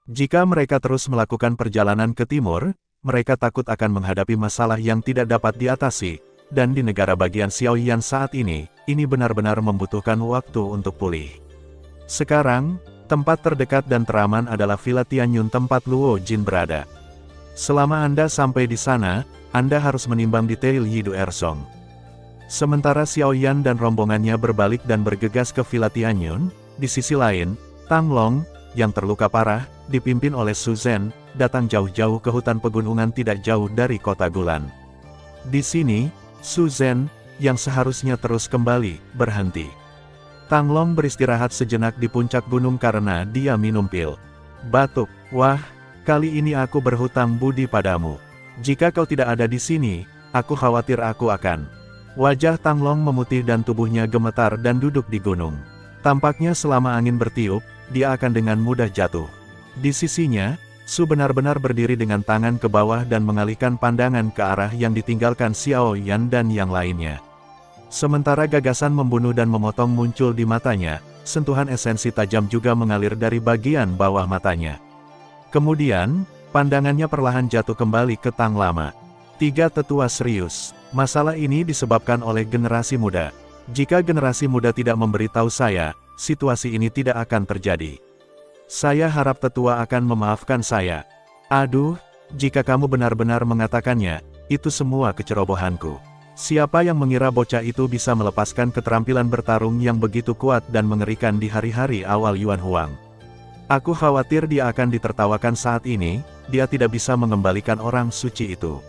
Jika mereka terus melakukan perjalanan ke timur, mereka takut akan menghadapi masalah yang tidak dapat diatasi, dan di negara bagian Xiaoyan saat ini benar-benar membutuhkan waktu untuk pulih. Sekarang, tempat terdekat dan teraman adalah Villa Tianyun tempat Luo Jin berada. Selama Anda sampai di sana, Anda harus menimbang detail Yidu Ersong. Sementara Xiaoyan dan rombongannya berbalik dan bergegas ke Villa Tianyun, di sisi lain, Tang Long, yang terluka parah, dipimpin oleh Suzanne, datang jauh-jauh ke hutan pegunungan tidak jauh dari kota Gulan. Di sini, Suzanne, yang seharusnya terus kembali, berhenti. Tang Long beristirahat sejenak di puncak gunung karena dia minum pil. Batuk, wah, kali ini aku berhutang budi padamu. Jika kau tidak ada di sini, aku khawatir aku akan. Wajah Tang Long memutih dan tubuhnya gemetar dan duduk di gunung. Tampaknya selama angin bertiup, dia akan dengan mudah jatuh. Di sisinya, Su benar-benar berdiri dengan tangan ke bawah dan mengalihkan pandangan ke arah yang ditinggalkan Xiao Yan dan yang lainnya. Sementara gagasan membunuh dan memotong muncul di matanya, sentuhan esensi tajam juga mengalir dari bagian bawah matanya. Kemudian, pandangannya perlahan jatuh kembali ke Tang Lama. Tiga tetua serius. Masalah ini disebabkan oleh generasi muda. Jika generasi muda tidak memberitahu saya, situasi ini tidak akan terjadi. Saya harap tetua akan memaafkan saya. Aduh, jika kamu benar-benar mengatakannya, itu semua kecerobohanku. Siapa yang mengira bocah itu bisa melepaskan keterampilan bertarung yang begitu kuat dan mengerikan di hari-hari awal Yuan Huang? Aku khawatir dia akan ditertawakan saat ini, dia tidak bisa mengembalikan orang suci itu.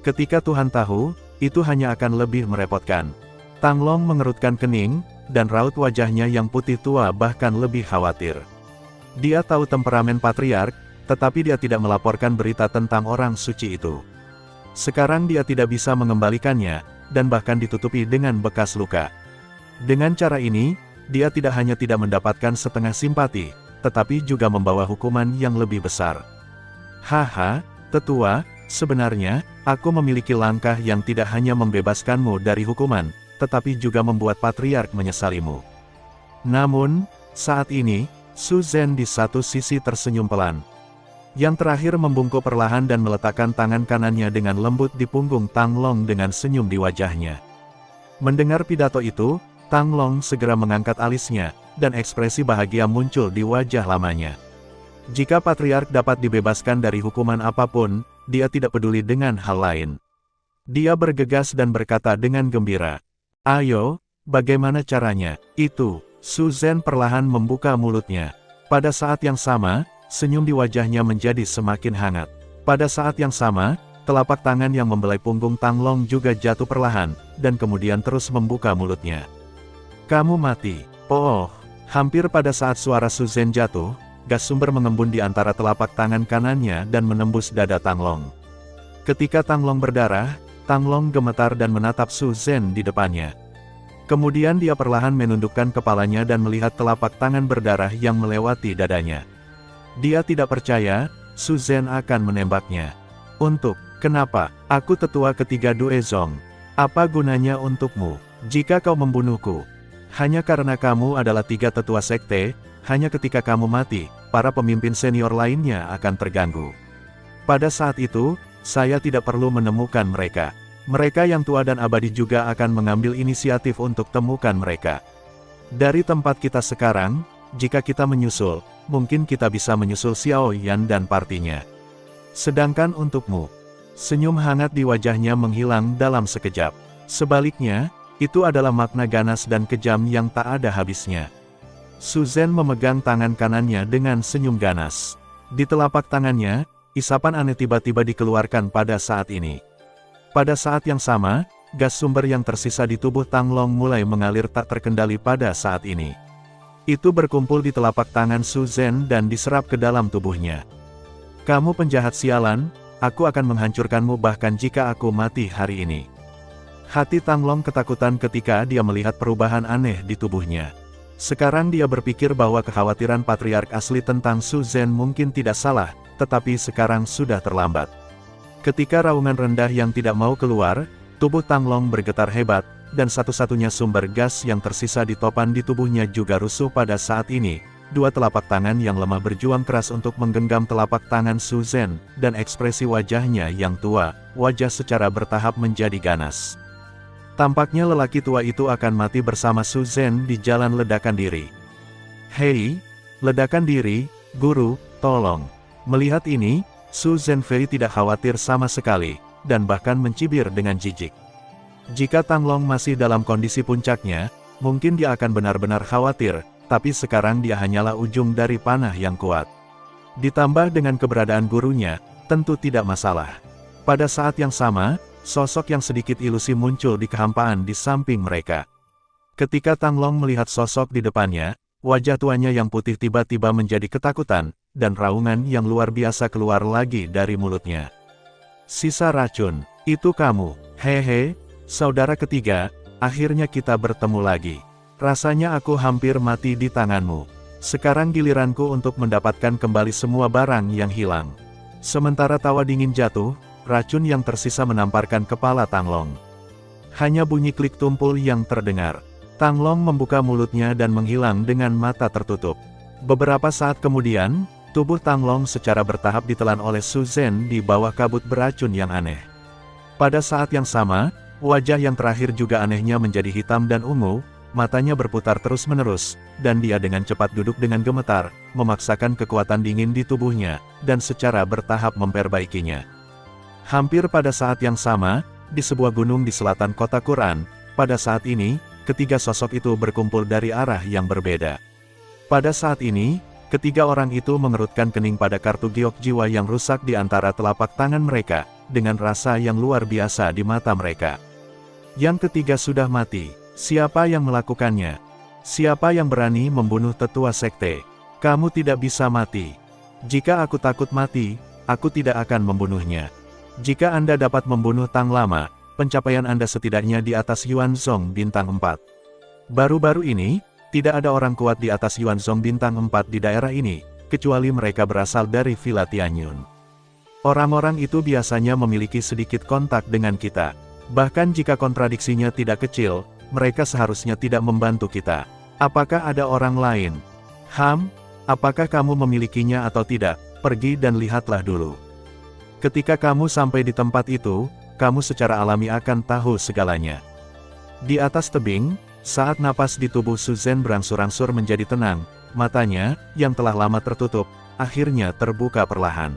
Ketika Tuhan tahu, itu hanya akan lebih merepotkan. Tang Long mengerutkan kening, dan raut wajahnya yang putih tua bahkan lebih khawatir. Dia tahu temperamen patriark, tetapi dia tidak melaporkan berita tentang orang suci itu. Sekarang dia tidak bisa mengembalikannya, dan bahkan ditutupi dengan bekas luka. Dengan cara ini, dia tidak hanya tidak mendapatkan setengah simpati, tetapi juga membawa hukuman yang lebih besar. Haha, tetua, sebenarnya, aku memiliki langkah yang tidak hanya membebaskanmu dari hukuman, tetapi juga membuat patriark menyesalimu. Namun, saat ini, Suzanne di satu sisi tersenyum pelan. Yang terakhir membungkuk perlahan dan meletakkan tangan kanannya dengan lembut di punggung Tang Long dengan senyum di wajahnya. Mendengar pidato itu, Tang Long segera mengangkat alisnya, dan ekspresi bahagia muncul di wajah lamanya. Jika patriark dapat dibebaskan dari hukuman apapun, dia tidak peduli dengan hal lain. Dia bergegas dan berkata dengan gembira, "Ayo, bagaimana caranya?" Itu, Suzanne perlahan membuka mulutnya. Pada saat yang sama, senyum di wajahnya menjadi semakin hangat. Pada saat yang sama, telapak tangan yang membelai punggung Tang Long juga jatuh perlahan, dan kemudian terus membuka mulutnya. "Kamu mati." Oh, hampir pada saat suara Suzanne jatuh, gas sumber mengembun di antara telapak tangan kanannya dan menembus dada Tang Long. Ketika Tang Long berdarah, Tang Long gemetar dan menatap Suzanne di depannya. Kemudian dia perlahan menundukkan kepalanya dan melihat telapak tangan berdarah yang melewati dadanya. Dia tidak percaya, Suzanne akan menembaknya. Kenapa? Aku tetua ketiga Duezong. Apa gunanya untukmu, jika kau membunuhku? Hanya karena kamu adalah tiga tetua sekte, hanya ketika kamu mati, para pemimpin senior lainnya akan terganggu. Pada saat itu, saya tidak perlu menemukan mereka. Mereka yang tua dan abadi juga akan mengambil inisiatif untuk temukan mereka. Dari tempat kita sekarang, jika kita menyusul, mungkin kita bisa menyusul Xiao Yan dan partinya. Sedangkan untukmu, senyum hangat di wajahnya menghilang dalam sekejap. Sebaliknya, itu adalah makna ganas dan kejam yang tak ada habisnya. Su Zhen memegang tangan kanannya dengan senyum ganas. Di telapak tangannya, isapan aneh tiba-tiba dikeluarkan pada saat ini. Pada saat yang sama, gas sumber yang tersisa di tubuh Tang Long mulai mengalir tak terkendali pada saat ini. Itu berkumpul di telapak tangan Su Zhen dan diserap ke dalam tubuhnya. Kamu penjahat sialan, aku akan menghancurkanmu bahkan jika aku mati hari ini. Hati Tang Long ketakutan ketika dia melihat perubahan aneh di tubuhnya. Sekarang dia berpikir bahwa kekhawatiran patriark asli tentang Su Zhen mungkin tidak salah, tetapi sekarang sudah terlambat. Ketika raungan rendah yang tidak mau keluar, tubuh Tang Long bergetar hebat, dan satu-satunya sumber gas yang tersisa di topan di tubuhnya juga rusuh pada saat ini. Dua telapak tangan yang lemah berjuang keras untuk menggenggam telapak tangan Su Zhen, dan ekspresi wajahnya yang tua, wajah secara bertahap menjadi ganas. Tampaknya lelaki tua itu akan mati bersama Su Zhen di jalan ledakan diri. Hei, ledakan diri, guru, tolong. Melihat ini, Su Zhenfei tidak khawatir sama sekali, dan bahkan mencibir dengan jijik. Jika Tang Long masih dalam kondisi puncaknya, mungkin dia akan benar-benar khawatir, tapi sekarang dia hanyalah ujung dari panah yang kuat. Ditambah dengan keberadaan gurunya, tentu tidak masalah. Pada saat yang sama, sosok yang sedikit ilusi muncul di kehampaan di samping mereka. Ketika Tang Long melihat sosok di depannya, wajah tuanya yang putih tiba-tiba menjadi ketakutan, dan raungan yang luar biasa keluar lagi dari mulutnya. Sisa racun, itu kamu, hehe, saudara ketiga, akhirnya kita bertemu lagi. Rasanya aku hampir mati di tanganmu. Sekarang giliranku untuk mendapatkan kembali semua barang yang hilang. Sementara tawa dingin jatuh, racun yang tersisa menamparkan kepala Tang Long. Hanya bunyi klik tumpul yang terdengar. Tang Long membuka mulutnya dan menghilang dengan mata tertutup. Beberapa saat kemudian, tubuh Tang Long secara bertahap ditelan oleh Su Zhen di bawah kabut beracun yang aneh. Pada saat yang sama, wajah yang terakhir juga anehnya menjadi hitam dan ungu, matanya berputar terus-menerus, dan dia dengan cepat duduk dengan gemetar, memaksakan kekuatan dingin di tubuhnya, dan secara bertahap memperbaikinya. Hampir pada saat yang sama, di sebuah gunung di selatan kota Quran, pada saat ini, ketiga sosok itu berkumpul dari arah yang berbeda. Pada saat ini, ketiga orang itu mengerutkan kening pada kartu giok jiwa yang rusak di antara telapak tangan mereka, dengan rasa yang luar biasa di mata mereka. Yang ketiga sudah mati. Siapa yang melakukannya? Siapa yang berani membunuh tetua sekte? Kamu tidak bisa mati. Jika aku takut mati, aku tidak akan membunuhnya. Jika Anda dapat membunuh Tang Lama, pencapaian Anda setidaknya di atas Yuan Zhong bintang 4. Baru-baru ini, tidak ada orang kuat di atas Yuan Zhong bintang 4 di daerah ini, kecuali mereka berasal dari Villa Tianyun. Orang-orang itu biasanya memiliki sedikit kontak dengan kita. Bahkan jika kontradiksinya tidak kecil, mereka seharusnya tidak membantu kita. Apakah ada orang lain? Apakah kamu memilikinya atau tidak? Pergi dan lihatlah dulu. Ketika kamu sampai di tempat itu, kamu secara alami akan tahu segalanya. Di atas tebing, saat napas di tubuh Su Zhen berangsur-angsur menjadi tenang, matanya, yang telah lama tertutup, akhirnya terbuka perlahan.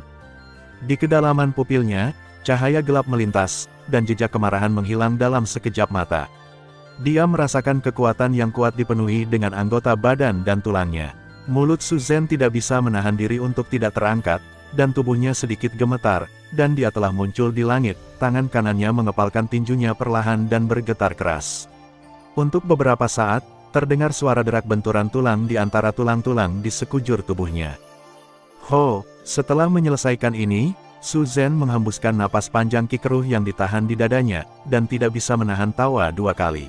Di kedalaman pupilnya, cahaya gelap melintas, dan jejak kemarahan menghilang dalam sekejap mata. Dia merasakan kekuatan yang kuat dipenuhi dengan anggota badan dan tulangnya. Mulut Su Zhen tidak bisa menahan diri untuk tidak terangkat, dan tubuhnya sedikit gemetar, dan dia telah muncul di langit, tangan kanannya mengepalkan tinjunya perlahan dan bergetar keras. Untuk beberapa saat, terdengar suara derak benturan tulang di antara tulang-tulang di sekujur tubuhnya. Setelah menyelesaikan ini, Su Zhen menghembuskan napas panjang kikeruh yang ditahan di dadanya, dan tidak bisa menahan tawa dua kali.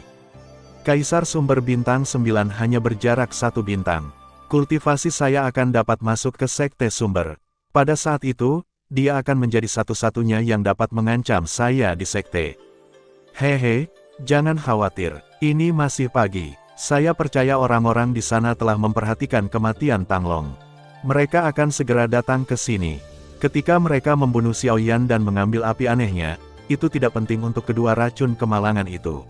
Kaisar Sumber Bintang 9 hanya berjarak 1 bintang. Kultivasi saya akan dapat masuk ke Sekte Sumber. Pada saat itu, dia akan menjadi satu-satunya yang dapat mengancam saya di Sekte. Hehe, jangan khawatir, ini masih pagi. Saya percaya orang-orang di sana telah memperhatikan kematian Tang Long. Mereka akan segera datang ke sini. Ketika mereka membunuh Xiaoyan dan mengambil api anehnya, itu tidak penting untuk kedua racun kemalangan itu.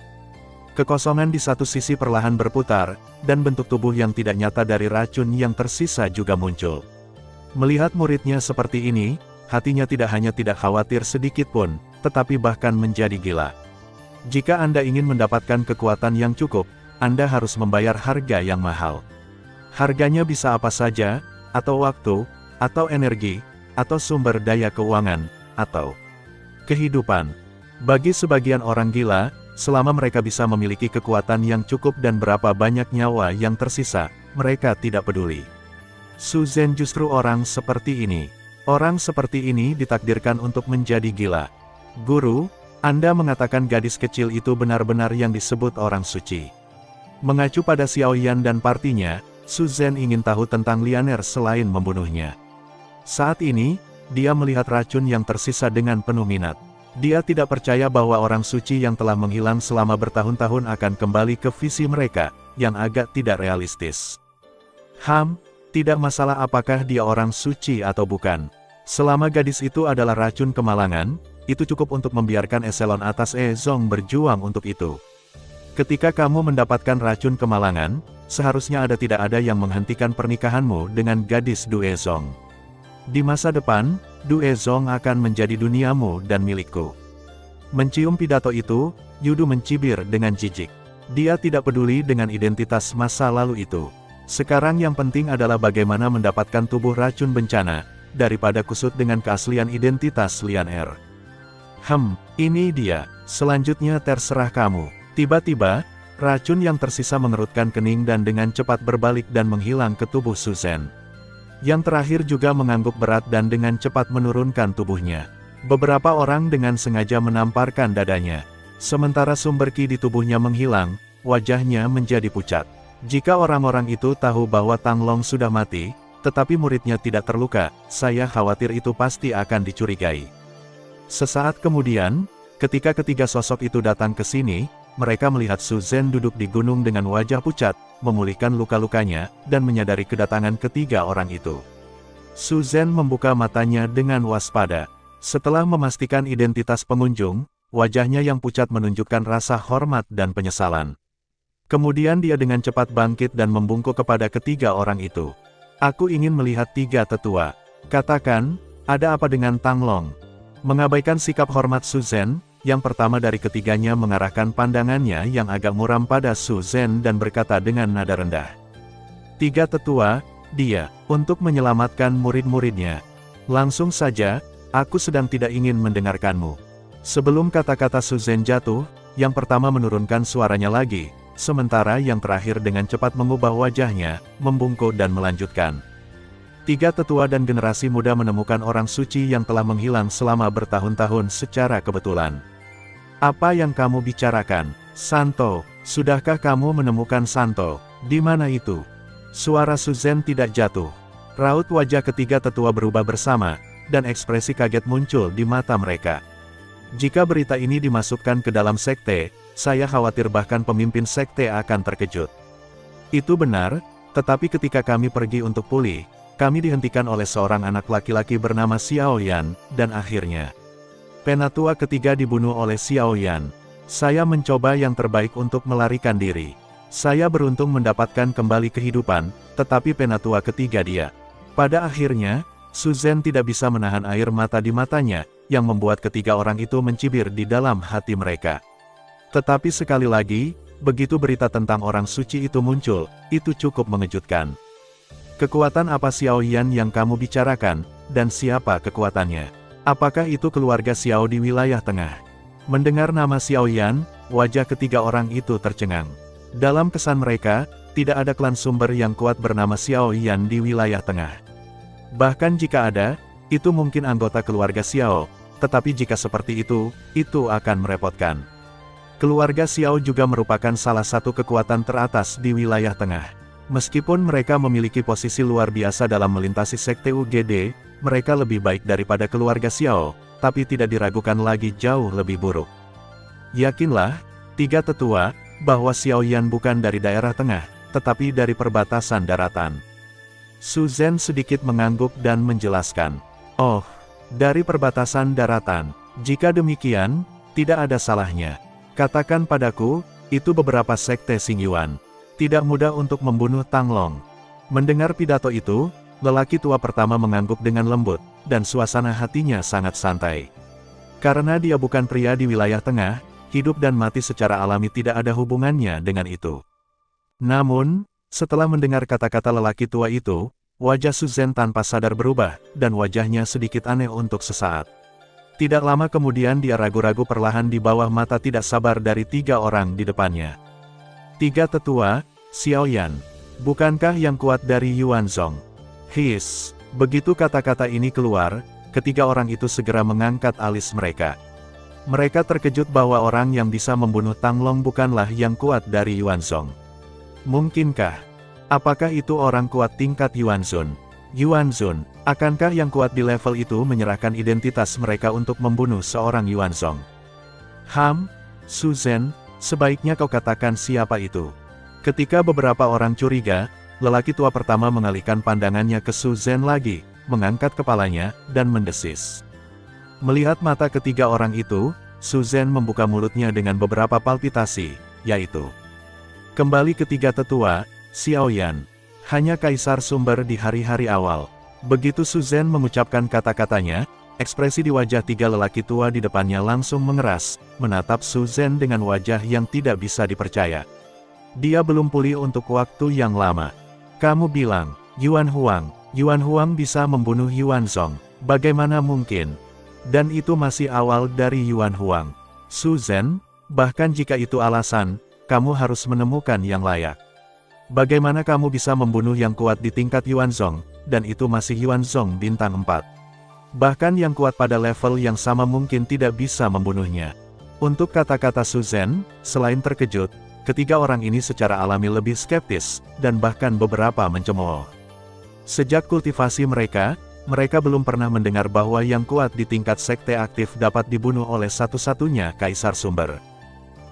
Kekosongan di satu sisi perlahan berputar, dan bentuk tubuh yang tidak nyata dari racun yang tersisa juga muncul. Melihat muridnya seperti ini, hatinya tidak hanya tidak khawatir sedikit pun, tetapi bahkan menjadi gila. Jika Anda ingin mendapatkan kekuatan yang cukup, Anda harus membayar harga yang mahal. Harganya bisa apa saja, atau waktu, atau energi, atau sumber daya keuangan, atau kehidupan. Bagi sebagian orang gila, selama mereka bisa memiliki kekuatan yang cukup dan berapa banyak nyawa yang tersisa, mereka tidak peduli. Su Zhen justru orang seperti ini. Orang seperti ini ditakdirkan untuk menjadi gila. Guru, Anda mengatakan gadis kecil itu benar-benar yang disebut orang suci. Mengacu pada Xiaoyan dan partinya, Su Zhen ingin tahu tentang Lianer selain membunuhnya. Saat ini, dia melihat racun yang tersisa dengan penuh minat. Dia tidak percaya bahwa orang suci yang telah menghilang selama bertahun-tahun akan kembali ke visi mereka, yang agak tidak realistis. Tidak masalah apakah dia orang suci atau bukan. Selama gadis itu adalah racun kemalangan, itu cukup untuk membiarkan eselon atas Ezong berjuang untuk itu. Ketika kamu mendapatkan racun kemalangan, seharusnya tidak ada yang menghentikan pernikahanmu dengan gadis Du Ezong. Di masa depan, Du Ezong akan menjadi duniamu dan milikku. Mencium pidato itu, Yudu mencibir dengan jijik. Dia tidak peduli dengan identitas masa lalu itu. Sekarang yang penting adalah bagaimana mendapatkan tubuh racun bencana, daripada kusut dengan keaslian identitas Lianer. Ini dia. Selanjutnya terserah kamu. Tiba-tiba, racun yang tersisa mengerutkan kening dan dengan cepat berbalik dan menghilang ke tubuh Su Zhen. Yang terakhir juga mengangguk berat dan dengan cepat menurunkan tubuhnya. Beberapa orang dengan sengaja menamparkan dadanya. Sementara sumber ki di tubuhnya menghilang, wajahnya menjadi pucat. Jika orang-orang itu tahu bahwa Tang Long sudah mati, tetapi muridnya tidak terluka, saya khawatir itu pasti akan dicurigai. Sesaat kemudian, ketika ketiga sosok itu datang ke sini, mereka melihat Su Zhen duduk di gunung dengan wajah pucat, memulihkan luka-lukanya, dan menyadari kedatangan ketiga orang itu. Su Zhen membuka matanya dengan waspada. Setelah memastikan identitas pengunjung, wajahnya yang pucat menunjukkan rasa hormat dan penyesalan. Kemudian dia dengan cepat bangkit dan membungkuk kepada ketiga orang itu. Aku ingin melihat tiga tetua. Katakan, ada apa dengan Tang Long? Mengabaikan sikap hormat Su Zhen, yang pertama dari ketiganya mengarahkan pandangannya yang agak muram pada Su Zhen dan berkata dengan nada rendah. Tiga tetua, dia, untuk menyelamatkan murid-muridnya. Langsung saja, aku sedang tidak ingin mendengarkanmu. Sebelum kata-kata Su Zhen jatuh, yang pertama menurunkan suaranya lagi, sementara yang terakhir dengan cepat mengubah wajahnya, membungkuk dan melanjutkan. Tiga tetua dan generasi muda menemukan orang suci yang telah menghilang selama bertahun-tahun secara kebetulan. Apa yang kamu bicarakan? Santo, sudahkah kamu menemukan Santo? Di mana itu? Suara Su Zhen tidak jatuh. Raut wajah ketiga tetua berubah bersama, dan ekspresi kaget muncul di mata mereka. Jika berita ini dimasukkan ke dalam sekte, saya khawatir bahkan pemimpin sekte akan terkejut. Itu benar, tetapi ketika kami pergi untuk pulih, kami dihentikan oleh seorang anak laki-laki bernama Xiaoyan, dan akhirnya penatua ketiga dibunuh oleh Xiaoyan. Saya mencoba yang terbaik untuk melarikan diri. Saya beruntung mendapatkan kembali kehidupan, tetapi penatua ketiga dia. Pada akhirnya, Su Zhen tidak bisa menahan air mata di matanya, yang membuat ketiga orang itu mencibir di dalam hati mereka. Tetapi sekali lagi, begitu berita tentang orang suci itu muncul, itu cukup mengejutkan. Kekuatan apa Xiaoyan yang kamu bicarakan, dan siapa kekuatannya? Apakah itu keluarga Xiao di wilayah tengah? Mendengar nama Xiaoyan, wajah ketiga orang itu tercengang. Dalam kesan mereka, tidak ada klan sumber yang kuat bernama Xiaoyan di wilayah tengah. Bahkan jika ada, itu mungkin anggota keluarga Xiao, tetapi jika seperti itu akan merepotkan. Keluarga Xiao juga merupakan salah satu kekuatan teratas di wilayah tengah. Meskipun mereka memiliki posisi luar biasa dalam melintasi sekte UGD, mereka lebih baik daripada keluarga Xiao, tapi tidak diragukan lagi jauh lebih buruk. Yakinlah, tiga tetua, bahwa Xiaoyan bukan dari daerah tengah, tetapi dari perbatasan daratan. Su Zhen sedikit mengangguk dan menjelaskan. Oh, Dari perbatasan daratan. Jika demikian, tidak ada salahnya. Katakan padaku, itu beberapa sekte Xingyuan. Tidak mudah untuk membunuh Tang Long. Mendengar pidato itu, lelaki tua pertama mengangguk dengan lembut, dan suasana hatinya sangat santai. Karena dia bukan pria di wilayah tengah, hidup dan mati secara alami tidak ada hubungannya dengan itu. Namun, setelah mendengar kata-kata lelaki tua itu, wajah Su Zhen tanpa sadar berubah, dan wajahnya sedikit aneh untuk sesaat. Tidak lama kemudian dia ragu-ragu perlahan di bawah mata tidak sabar dari 3 orang di depannya. 3 tetua, Xiao Yan. Bukankah yang kuat dari Yuanzong? His. Begitu kata-kata ini keluar, ketiga orang itu segera mengangkat alis mereka. Mereka terkejut bahwa orang yang bisa membunuh Tang Long bukanlah yang kuat dari Yuanzong. Mungkinkah? Apakah itu orang kuat tingkat Yuanzun? Yuanzun, akankah yang kuat di level itu menyerahkan identitas mereka untuk membunuh seorang Yuanzong? Su Zhen, sebaiknya kau katakan siapa itu. Ketika beberapa orang curiga, lelaki tua pertama mengalihkan pandangannya ke Su Zhen lagi, mengangkat kepalanya, dan mendesis. Melihat mata ketiga orang itu, Su Zhen membuka mulutnya dengan beberapa palpitasi, yaitu kembali ketiga tetua, Xiao Yan. Hanya kaisar sumber di hari-hari awal. Begitu Su Zhen mengucapkan kata-katanya, ekspresi di wajah 3 lelaki tua di depannya langsung mengeras, menatap Su Zhen dengan wajah yang tidak bisa dipercaya. Dia belum pulih untuk waktu yang lama. Kamu bilang, Yuan Huang bisa membunuh Yuanzong. Bagaimana mungkin? Dan itu masih awal dari Yuan Huang. Su Zhen, bahkan jika itu alasan, kamu harus menemukan yang layak. Bagaimana kamu bisa membunuh yang kuat di tingkat Yuanzong, dan itu masih Yuanzong bintang 4? Bahkan yang kuat pada level yang sama mungkin tidak bisa membunuhnya. Untuk kata-kata Su Zhen, selain terkejut, ketiga orang ini secara alami lebih skeptis, dan bahkan beberapa mencemooh. Sejak kultivasi mereka belum pernah mendengar bahwa yang kuat di tingkat sekte aktif dapat dibunuh oleh satu-satunya kaisar sumber.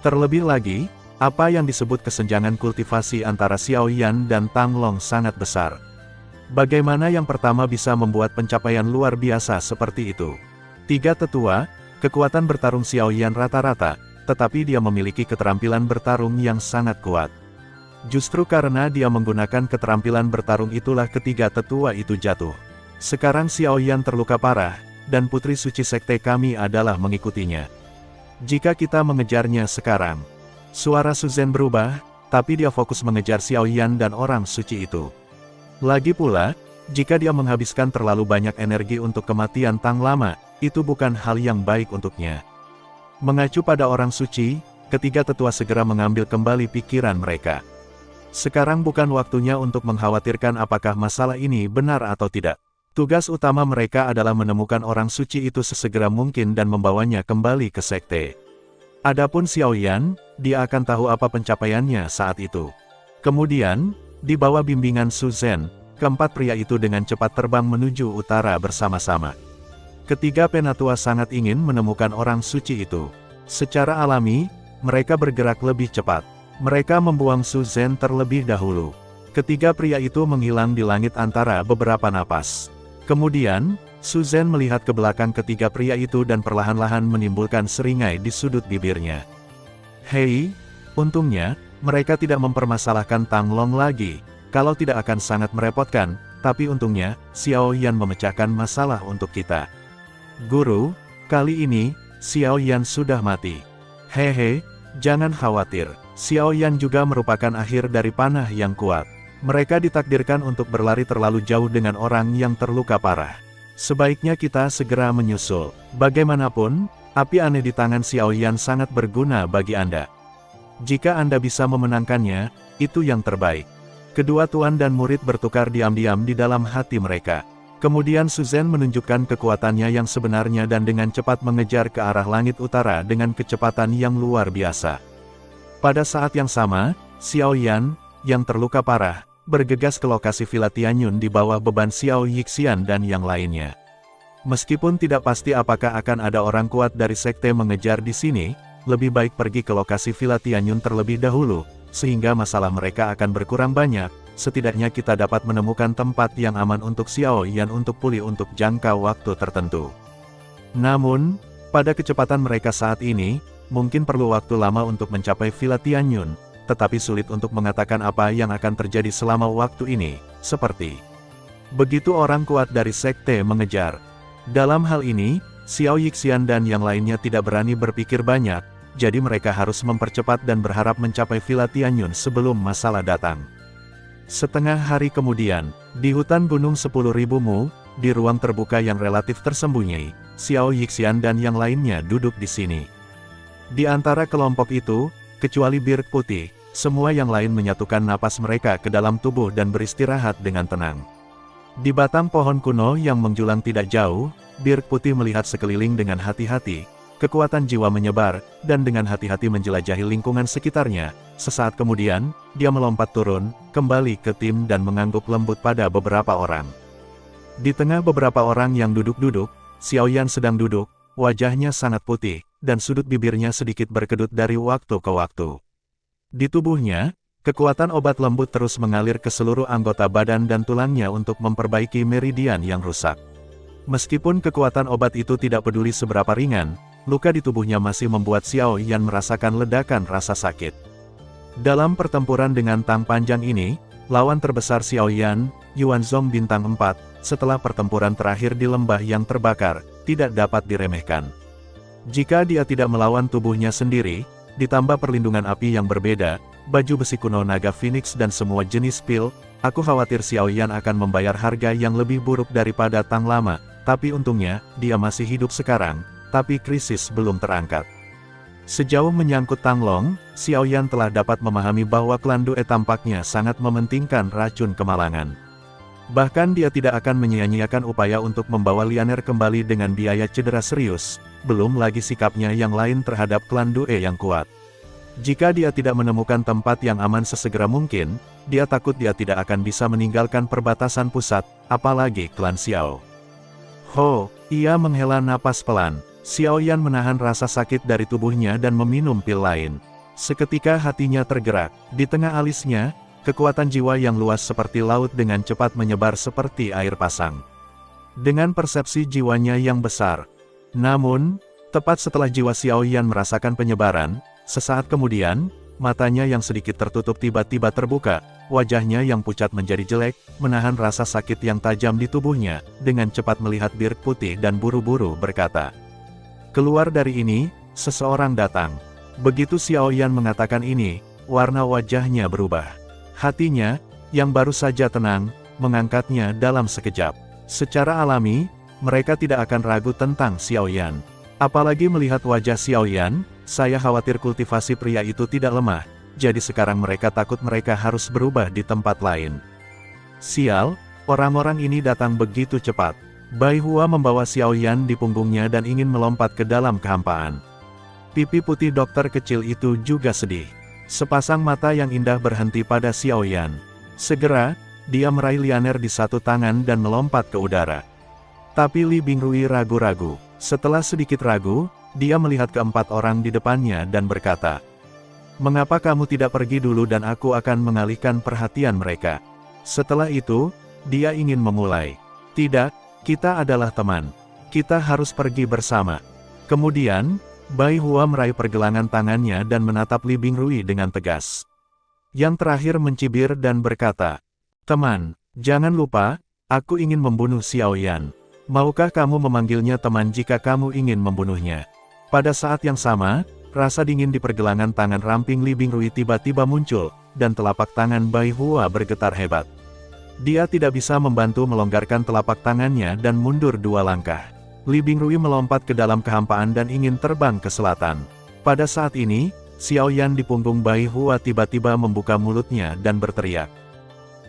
Terlebih lagi, apa yang disebut kesenjangan kultivasi antara Xiao Yan dan Tang Long sangat besar. Bagaimana yang pertama bisa membuat pencapaian luar biasa seperti itu? 3 tetua, kekuatan bertarung Xiao Yan rata-rata, tetapi dia memiliki keterampilan bertarung yang sangat kuat. Justru karena dia menggunakan keterampilan bertarung itulah ketiga tetua itu jatuh. Sekarang Xiao Yan terluka parah, dan putri suci sekte kami adalah mengikutinya. Jika kita mengejarnya sekarang. Suara Su Zhen berubah, tapi dia fokus mengejar Xiao Yan dan orang suci itu. Lagi pula, jika dia menghabiskan terlalu banyak energi untuk kematian Tang Lama, itu bukan hal yang baik untuknya. Mengacu pada orang suci, ketiga tetua segera mengambil kembali pikiran mereka. Sekarang bukan waktunya untuk mengkhawatirkan apakah masalah ini benar atau tidak. Tugas utama mereka adalah menemukan orang suci itu sesegera mungkin dan membawanya kembali ke sekte. Adapun Xiao Yan, dia akan tahu apa pencapaiannya saat itu. Kemudian, di bawah bimbingan Su Zhen, keempat pria itu dengan cepat terbang menuju utara bersama-sama. Ketiga penatua sangat ingin menemukan orang suci itu. Secara alami, mereka bergerak lebih cepat. Mereka membuang Su Zhen terlebih dahulu. Ketiga pria itu menghilang di langit antara beberapa napas. Kemudian, Su Zhen melihat ke belakang ketiga pria itu dan perlahan-lahan menimbulkan seringai di sudut bibirnya. Hei, untungnya, mereka tidak mempermasalahkan Tang Long lagi. Kalau tidak akan sangat merepotkan, tapi untungnya, Xiao Yan memecahkan masalah untuk kita. Guru, kali ini, Xiao Yan sudah mati. Hehe, jangan khawatir. Xiao Yan juga merupakan akhir dari panah yang kuat. Mereka ditakdirkan untuk berlari terlalu jauh dengan orang yang terluka parah. Sebaiknya kita segera menyusul. Bagaimanapun, api aneh di tangan Xiao Yan sangat berguna bagi Anda. Jika Anda bisa memenangkannya, itu yang terbaik. Kedua tuan dan murid bertukar diam-diam di dalam hati mereka. Kemudian Su Zhen menunjukkan kekuatannya yang sebenarnya dan dengan cepat mengejar ke arah langit utara dengan kecepatan yang luar biasa. Pada saat yang sama, Xiao Yan, yang terluka parah, bergegas ke lokasi Villa Tianyun di bawah beban Xiao Yixian dan yang lainnya. Meskipun tidak pasti apakah akan ada orang kuat dari sekte mengejar di sini, lebih baik pergi ke lokasi Villa Tianyun terlebih dahulu, sehingga masalah mereka akan berkurang banyak. Setidaknya kita dapat menemukan tempat yang aman untuk Xiao Yan untuk pulih untuk jangka waktu tertentu. Namun, pada kecepatan mereka saat ini, mungkin perlu waktu lama untuk mencapai Villa Tianyun, tetapi sulit untuk mengatakan apa yang akan terjadi selama waktu ini, seperti begitu orang kuat dari sekte mengejar. Dalam hal ini, Xiao Yixian dan yang lainnya tidak berani berpikir banyak, jadi mereka harus mempercepat dan berharap mencapai Villa Tianyun sebelum masalah datang. Setengah hari kemudian, di hutan Gunung 10.000 Mu, di ruang terbuka yang relatif tersembunyi, Xiao Yixian dan yang lainnya duduk di sini. Di antara kelompok itu, kecuali Birk Putih, semua yang lain menyatukan napas mereka ke dalam tubuh dan beristirahat dengan tenang. Di batang pohon kuno yang menjulang tidak jauh, Birk Putih melihat sekeliling dengan hati-hati, kekuatan jiwa menyebar, dan dengan hati-hati menjelajahi lingkungan sekitarnya. Sesaat kemudian, dia melompat turun, kembali ke tim dan mengangguk lembut pada beberapa orang. Di tengah beberapa orang yang duduk-duduk, Xiao Yan sedang duduk, wajahnya sangat putih, dan sudut bibirnya sedikit berkedut dari waktu ke waktu. Di tubuhnya, kekuatan obat lembut terus mengalir ke seluruh anggota badan dan tulangnya untuk memperbaiki meridian yang rusak. Meskipun kekuatan obat itu tidak peduli seberapa ringan, luka di tubuhnya masih membuat Xiao Yan merasakan ledakan rasa sakit. Dalam pertempuran dengan tang panjang ini, lawan terbesar Xiao Yan, Yuan Zong bintang 4, setelah pertempuran terakhir di lembah yang terbakar, tidak dapat diremehkan. Jika dia tidak melawan tubuhnya sendiri, ditambah perlindungan api yang berbeda, baju besi kuno naga Phoenix dan semua jenis pil, aku khawatir Xiao Yan akan membayar harga yang lebih buruk daripada Tang lama, tapi untungnya, dia masih hidup sekarang, tapi krisis belum terangkat. Sejauh menyangkut Tang Long, Xiao Yan telah dapat memahami bahwa klan Due tampaknya sangat mementingkan racun kemalangan. Bahkan dia tidak akan menyia-nyiakan upaya untuk membawa Lianer kembali dengan biaya cedera serius, belum lagi sikapnya yang lain terhadap klan Due yang kuat. Jika dia tidak menemukan tempat yang aman sesegera mungkin, dia takut dia tidak akan bisa meninggalkan perbatasan pusat, apalagi klan Xiao. Ho, ia menghela napas pelan. Xiao Yan menahan rasa sakit dari tubuhnya dan meminum pil lain. Seketika hatinya tergerak, di tengah alisnya, kekuatan jiwa yang luas seperti laut dengan cepat menyebar seperti air pasang. Dengan persepsi jiwanya yang besar. Namun, tepat setelah jiwa Xiao Yan merasakan penyebaran, sesaat kemudian, matanya yang sedikit tertutup tiba-tiba terbuka, wajahnya yang pucat menjadi jelek, menahan rasa sakit yang tajam di tubuhnya, dengan cepat melihat Birk Putih dan buru-buru berkata, "Keluar dari ini, seseorang datang." Begitu Xiao Yan mengatakan ini, warna wajahnya berubah. Hatinya, yang baru saja tenang, mengangkatnya dalam sekejap. Secara alami, mereka tidak akan ragu tentang Xiao Yan. Apalagi melihat wajah Xiao Yan, saya khawatir kultivasi pria itu tidak lemah, jadi sekarang mereka takut mereka harus berubah di tempat lain. Sial, orang-orang ini datang begitu cepat. Bai Hua membawa Xiao Yan di punggungnya dan ingin melompat ke dalam kehampaan. Pipi putih dokter kecil itu juga sedih. Sepasang mata yang indah berhenti pada Xiao Yan. Segera, dia meraih Lianer di satu tangan dan melompat ke udara. Tapi Li Bingrui ragu-ragu. Setelah sedikit ragu, dia melihat keempat orang di depannya dan berkata, "Mengapa kamu tidak pergi dulu dan aku akan mengalihkan perhatian mereka?" Setelah itu, dia ingin memulai. "Tidak, kita adalah teman. Kita harus pergi bersama." Kemudian, Bai Hua meraih pergelangan tangannya dan menatap Li Bingrui dengan tegas. Yang terakhir mencibir dan berkata, "Teman, jangan lupa, aku ingin membunuh Xiao Yan. Maukah kamu memanggilnya teman jika kamu ingin membunuhnya?" Pada saat yang sama, rasa dingin di pergelangan tangan ramping Li Bingrui tiba-tiba muncul, dan telapak tangan Bai Hua bergetar hebat. Dia tidak bisa membantu melonggarkan telapak tangannya dan mundur 2 langkah. Li Bingrui melompat ke dalam kehampaan dan ingin terbang ke selatan. Pada saat ini, Xiao Yan di punggung Bai Hua tiba-tiba membuka mulutnya dan berteriak.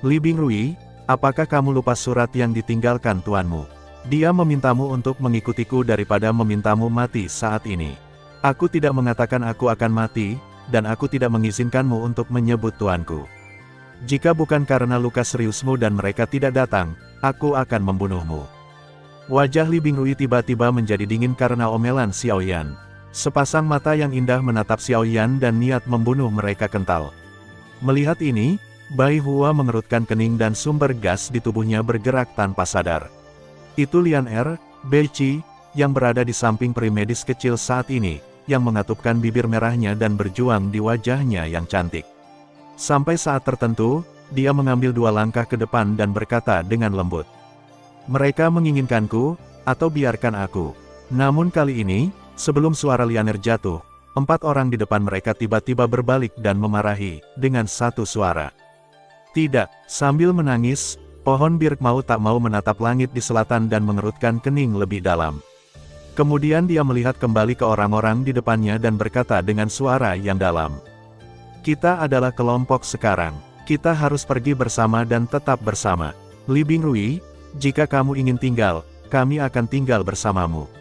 "Li Bingrui, apakah kamu lupa surat yang ditinggalkan tuanmu? Dia memintamu untuk mengikutiku daripada memintamu mati saat ini. Aku tidak mengatakan aku akan mati, dan aku tidak mengizinkanmu untuk menyebut tuanku. Jika bukan karena luka seriusmu dan mereka tidak datang, aku akan membunuhmu." Wajah Li Bingrui tiba-tiba menjadi dingin karena omelan Xiao Yan. Sepasang mata yang indah menatap Xiao Yan dan niat membunuh mereka kental. Melihat ini, Bai Hua mengerutkan kening dan sumber gas di tubuhnya bergerak tanpa sadar. Itu Lianer, Bei Qi, yang berada di samping peri medis kecil saat ini, yang mengatupkan bibir merahnya dan berjuang di wajahnya yang cantik. Sampai saat tertentu, dia mengambil 2 langkah ke depan dan berkata dengan lembut, "Mereka menginginkanku, atau biarkan aku." Namun kali ini, sebelum suara Lianer jatuh, 4 orang di depan mereka tiba-tiba berbalik dan memarahi, dengan satu suara. "Tidak!" Sambil menangis, pohon bir mau tak mau menatap langit di selatan dan mengerutkan kening lebih dalam. Kemudian dia melihat kembali ke orang-orang di depannya dan berkata dengan suara yang dalam, "Kita adalah kelompok sekarang. Kita harus pergi bersama dan tetap bersama. Li Bingrui, jika kamu ingin tinggal, kami akan tinggal bersamamu."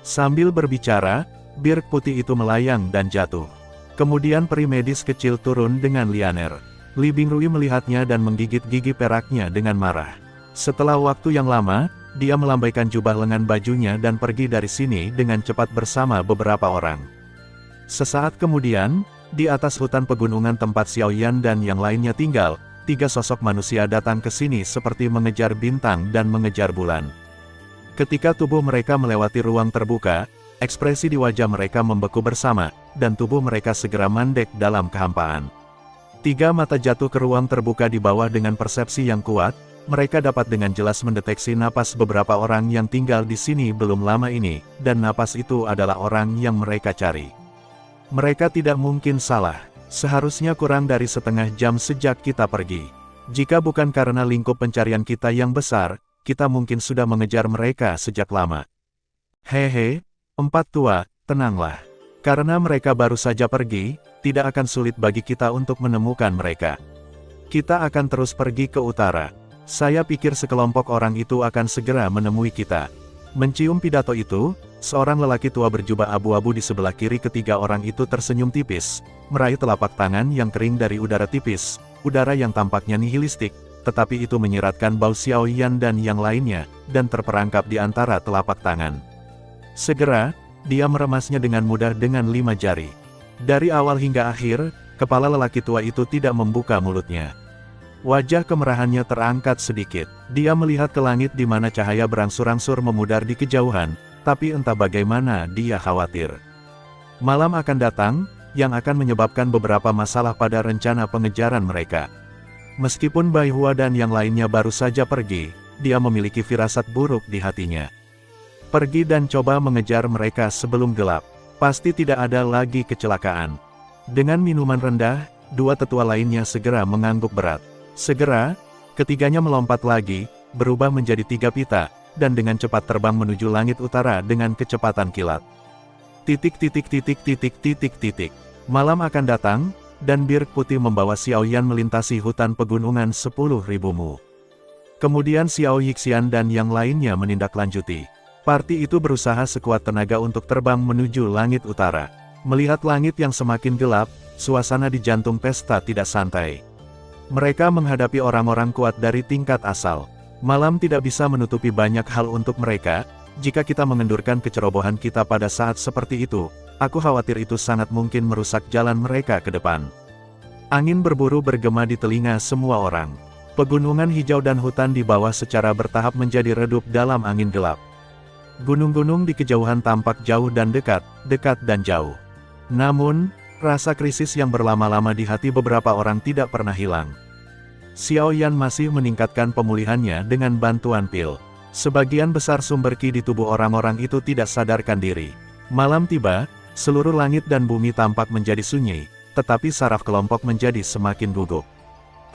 Sambil berbicara, bir putih itu melayang dan jatuh. Kemudian peri medis kecil turun dengan Lianer. Li Bingrui melihatnya dan menggigit gigi peraknya dengan marah. Setelah waktu yang lama, dia melambaikan jubah lengan bajunya dan pergi dari sini dengan cepat bersama beberapa orang. Sesaat kemudian, di atas hutan pegunungan tempat Xiaoyan dan yang lainnya tinggal, 3 sosok manusia datang ke sini seperti mengejar bintang dan mengejar bulan. Ketika tubuh mereka melewati ruang terbuka, ekspresi di wajah mereka membeku bersama, dan tubuh mereka segera mandek dalam kehampaan. 3 mata jatuh ke ruang terbuka di bawah dengan persepsi yang kuat. Mereka dapat dengan jelas mendeteksi napas beberapa orang yang tinggal di sini belum lama ini, dan napas itu adalah orang yang mereka cari. Mereka tidak mungkin salah. Seharusnya kurang dari setengah jam sejak kita pergi. Jika bukan karena lingkup pencarian kita yang besar, kita mungkin sudah mengejar mereka sejak lama. Hehe, 4 tua, tenanglah. Karena mereka baru saja pergi, tidak akan sulit bagi kita untuk menemukan mereka. Kita akan terus pergi ke utara. Saya pikir sekelompok orang itu akan segera menemui kita. Mencium pidato itu, seorang lelaki tua berjubah abu-abu di sebelah kiri ketiga orang itu tersenyum tipis, meraih telapak tangan yang kering dari udara tipis, udara yang tampaknya nihilistik, tetapi itu menyiratkan bau Xiaoyan dan yang lainnya, dan terperangkap di antara telapak tangan. Segera, dia meremasnya dengan mudah dengan 5 jari. Dari awal hingga akhir, kepala lelaki tua itu tidak membuka mulutnya. Wajah kemerahannya terangkat sedikit. Dia melihat ke langit di mana cahaya berangsur-angsur memudar di kejauhan, tapi entah bagaimana dia khawatir. Malam akan datang, yang akan menyebabkan beberapa masalah pada rencana pengejaran mereka. Meskipun Bai Hua dan yang lainnya baru saja pergi, dia memiliki firasat buruk di hatinya. Pergi dan coba mengejar mereka sebelum gelap. Pasti tidak ada lagi kecelakaan. Dengan minuman rendah, 2 tetua lainnya segera mengangguk berat. Segera, ketiganya melompat lagi, berubah menjadi 3 pita, dan dengan cepat terbang menuju langit utara dengan kecepatan kilat. Malam akan datang, dan bir putih membawa Xiaoyan melintasi hutan pegunungan 10.000 mu. Kemudian Xiao Yixian dan yang lainnya menindaklanjuti. Parti itu berusaha sekuat tenaga untuk terbang menuju langit utara. Melihat langit yang semakin gelap, suasana di jantung pesta tidak santai. Mereka menghadapi orang-orang kuat dari tingkat asal. Malam tidak bisa menutupi banyak hal untuk mereka. Jika kita mengendurkan kecerobohan kita pada saat seperti itu, aku khawatir itu sangat mungkin merusak jalan mereka ke depan. Angin berburu bergema di telinga semua orang. Pegunungan hijau dan hutan di bawah secara bertahap menjadi redup dalam angin gelap. Gunung-gunung di kejauhan tampak jauh dan dekat, dekat dan jauh. Namun, rasa krisis yang berlama-lama di hati beberapa orang tidak pernah hilang. Xiaoyan masih meningkatkan pemulihannya dengan bantuan pil. Sebagian besar sumber ki di tubuh orang-orang itu tidak sadarkan diri. Malam tiba, seluruh langit dan bumi tampak menjadi sunyi, tetapi saraf kelompok menjadi semakin gugup.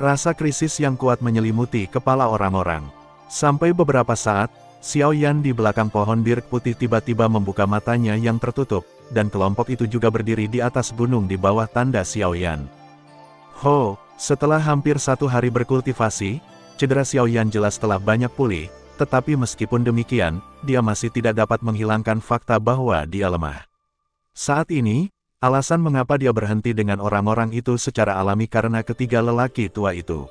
Rasa krisis yang kuat menyelimuti kepala orang-orang. Sampai beberapa saat, Xiaoyan di belakang pohon bir putih tiba-tiba membuka matanya yang tertutup, dan kelompok itu juga berdiri di atas gunung di bawah tanda Xiaoyan. Ho, setelah hampir 1 hari berkultivasi, cedera Xiaoyan jelas telah banyak pulih, tetapi meskipun demikian, dia masih tidak dapat menghilangkan fakta bahwa dia lemah. Saat ini, alasan mengapa dia berhenti dengan orang-orang itu secara alami karena ketiga lelaki tua itu.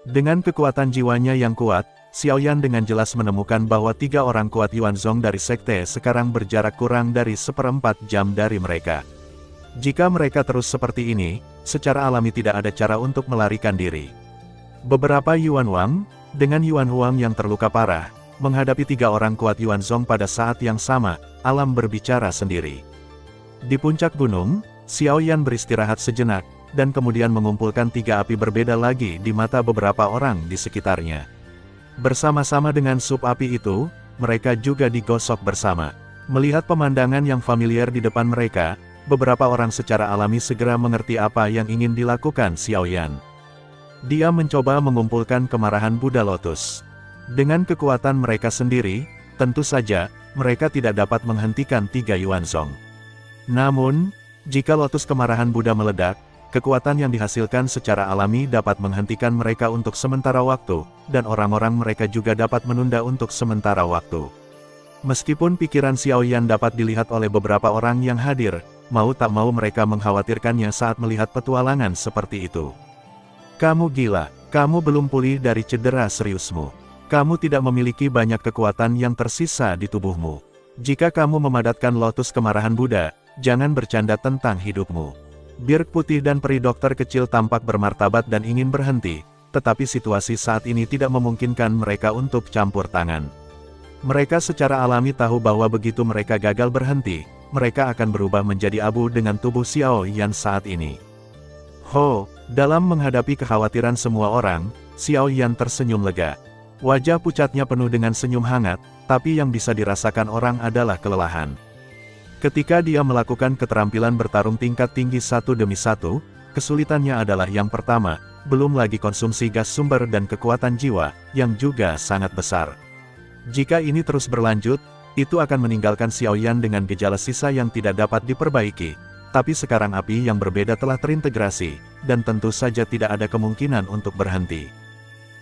Dengan kekuatan jiwanya yang kuat, Xiaoyan dengan jelas menemukan bahwa 3 orang kuat Yuanzong dari sekte sekarang berjarak kurang dari 1/4 jam dari mereka. Jika mereka terus seperti ini, secara alami tidak ada cara untuk melarikan diri. Beberapa Yuan Wang, dengan Yuan Huang yang terluka parah, menghadapi 3 orang kuat Yuanzong pada saat yang sama, alam berbicara sendiri. Di puncak gunung, Xiaoyan beristirahat sejenak, dan kemudian mengumpulkan 3 api berbeda lagi di mata beberapa orang di sekitarnya. Bersama-sama dengan sub api itu, mereka juga digosok bersama. Melihat pemandangan yang familiar di depan mereka, beberapa orang secara alami segera mengerti apa yang ingin dilakukan Xiaoyan. Dia mencoba mengumpulkan kemarahan Buddha Lotus. Dengan kekuatan mereka sendiri, tentu saja, mereka tidak dapat menghentikan 3 Yuanzong. Namun, jika lotus kemarahan Buddha meledak, kekuatan yang dihasilkan secara alami dapat menghentikan mereka untuk sementara waktu, dan orang-orang mereka juga dapat menunda untuk sementara waktu. Meskipun pikiran Xiaoyan dapat dilihat oleh beberapa orang yang hadir, mau tak mau mereka mengkhawatirkannya saat melihat petualangan seperti itu. Kamu gila, kamu belum pulih dari cedera seriusmu. Kamu tidak memiliki banyak kekuatan yang tersisa di tubuhmu. Jika kamu memadatkan lotus kemarahan Buddha, jangan bercanda tentang hidupmu. Birk putih dan peri dokter kecil tampak bermartabat dan ingin berhenti, tetapi situasi saat ini tidak memungkinkan mereka untuk campur tangan. Mereka secara alami tahu bahwa begitu mereka gagal berhenti, mereka akan berubah menjadi abu dengan tubuh Xiaoyan saat ini. Ho, dalam menghadapi kekhawatiran semua orang, Xiaoyan tersenyum lega. Wajah pucatnya penuh dengan senyum hangat, tapi yang bisa dirasakan orang adalah kelelahan. Ketika dia melakukan keterampilan bertarung tingkat tinggi satu demi satu, kesulitannya adalah yang pertama, belum lagi konsumsi gas sumber dan kekuatan jiwa, yang juga sangat besar. Jika ini terus berlanjut, itu akan meninggalkan Xiaoyan dengan gejala sisa yang tidak dapat diperbaiki. Tapi sekarang api yang berbeda telah terintegrasi, dan tentu saja tidak ada kemungkinan untuk berhenti.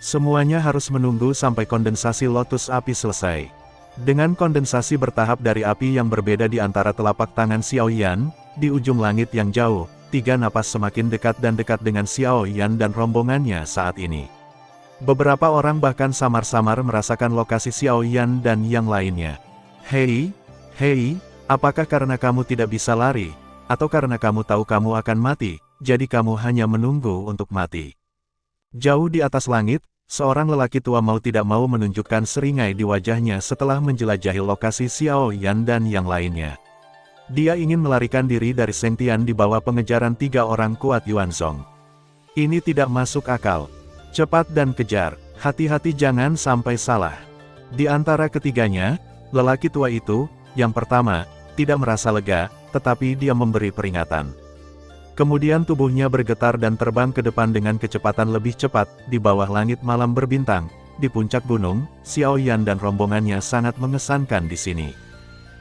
Semuanya harus menunggu sampai kondensasi lotus api selesai. Dengan kondensasi bertahap dari api yang berbeda di antara telapak tangan Xiaoyan, di ujung langit yang jauh, 3 napas semakin dekat dan dekat dengan Xiaoyan dan rombongannya saat ini. Beberapa orang bahkan samar-samar merasakan lokasi Xiaoyan dan yang lainnya. Hei, apakah karena kamu tidak bisa lari? Atau karena kamu tahu kamu akan mati, jadi kamu hanya menunggu untuk mati. Jauh di atas langit, seorang lelaki tua mau tidak mau menunjukkan seringai di wajahnya setelah menjelajahi lokasi Xiaoyan dan yang lainnya. Dia ingin melarikan diri dari Seng Tian di bawah pengejaran 3 orang kuat Yuanzong. Ini tidak masuk akal. Cepat dan kejar, hati-hati jangan sampai salah. Di antara ketiganya, lelaki tua itu, yang pertama, tidak merasa lega, tetapi dia memberi peringatan. Kemudian tubuhnya bergetar dan terbang ke depan dengan kecepatan lebih cepat, di bawah langit malam berbintang, di puncak gunung, Xiaoyan dan rombongannya sangat mengesankan di sini.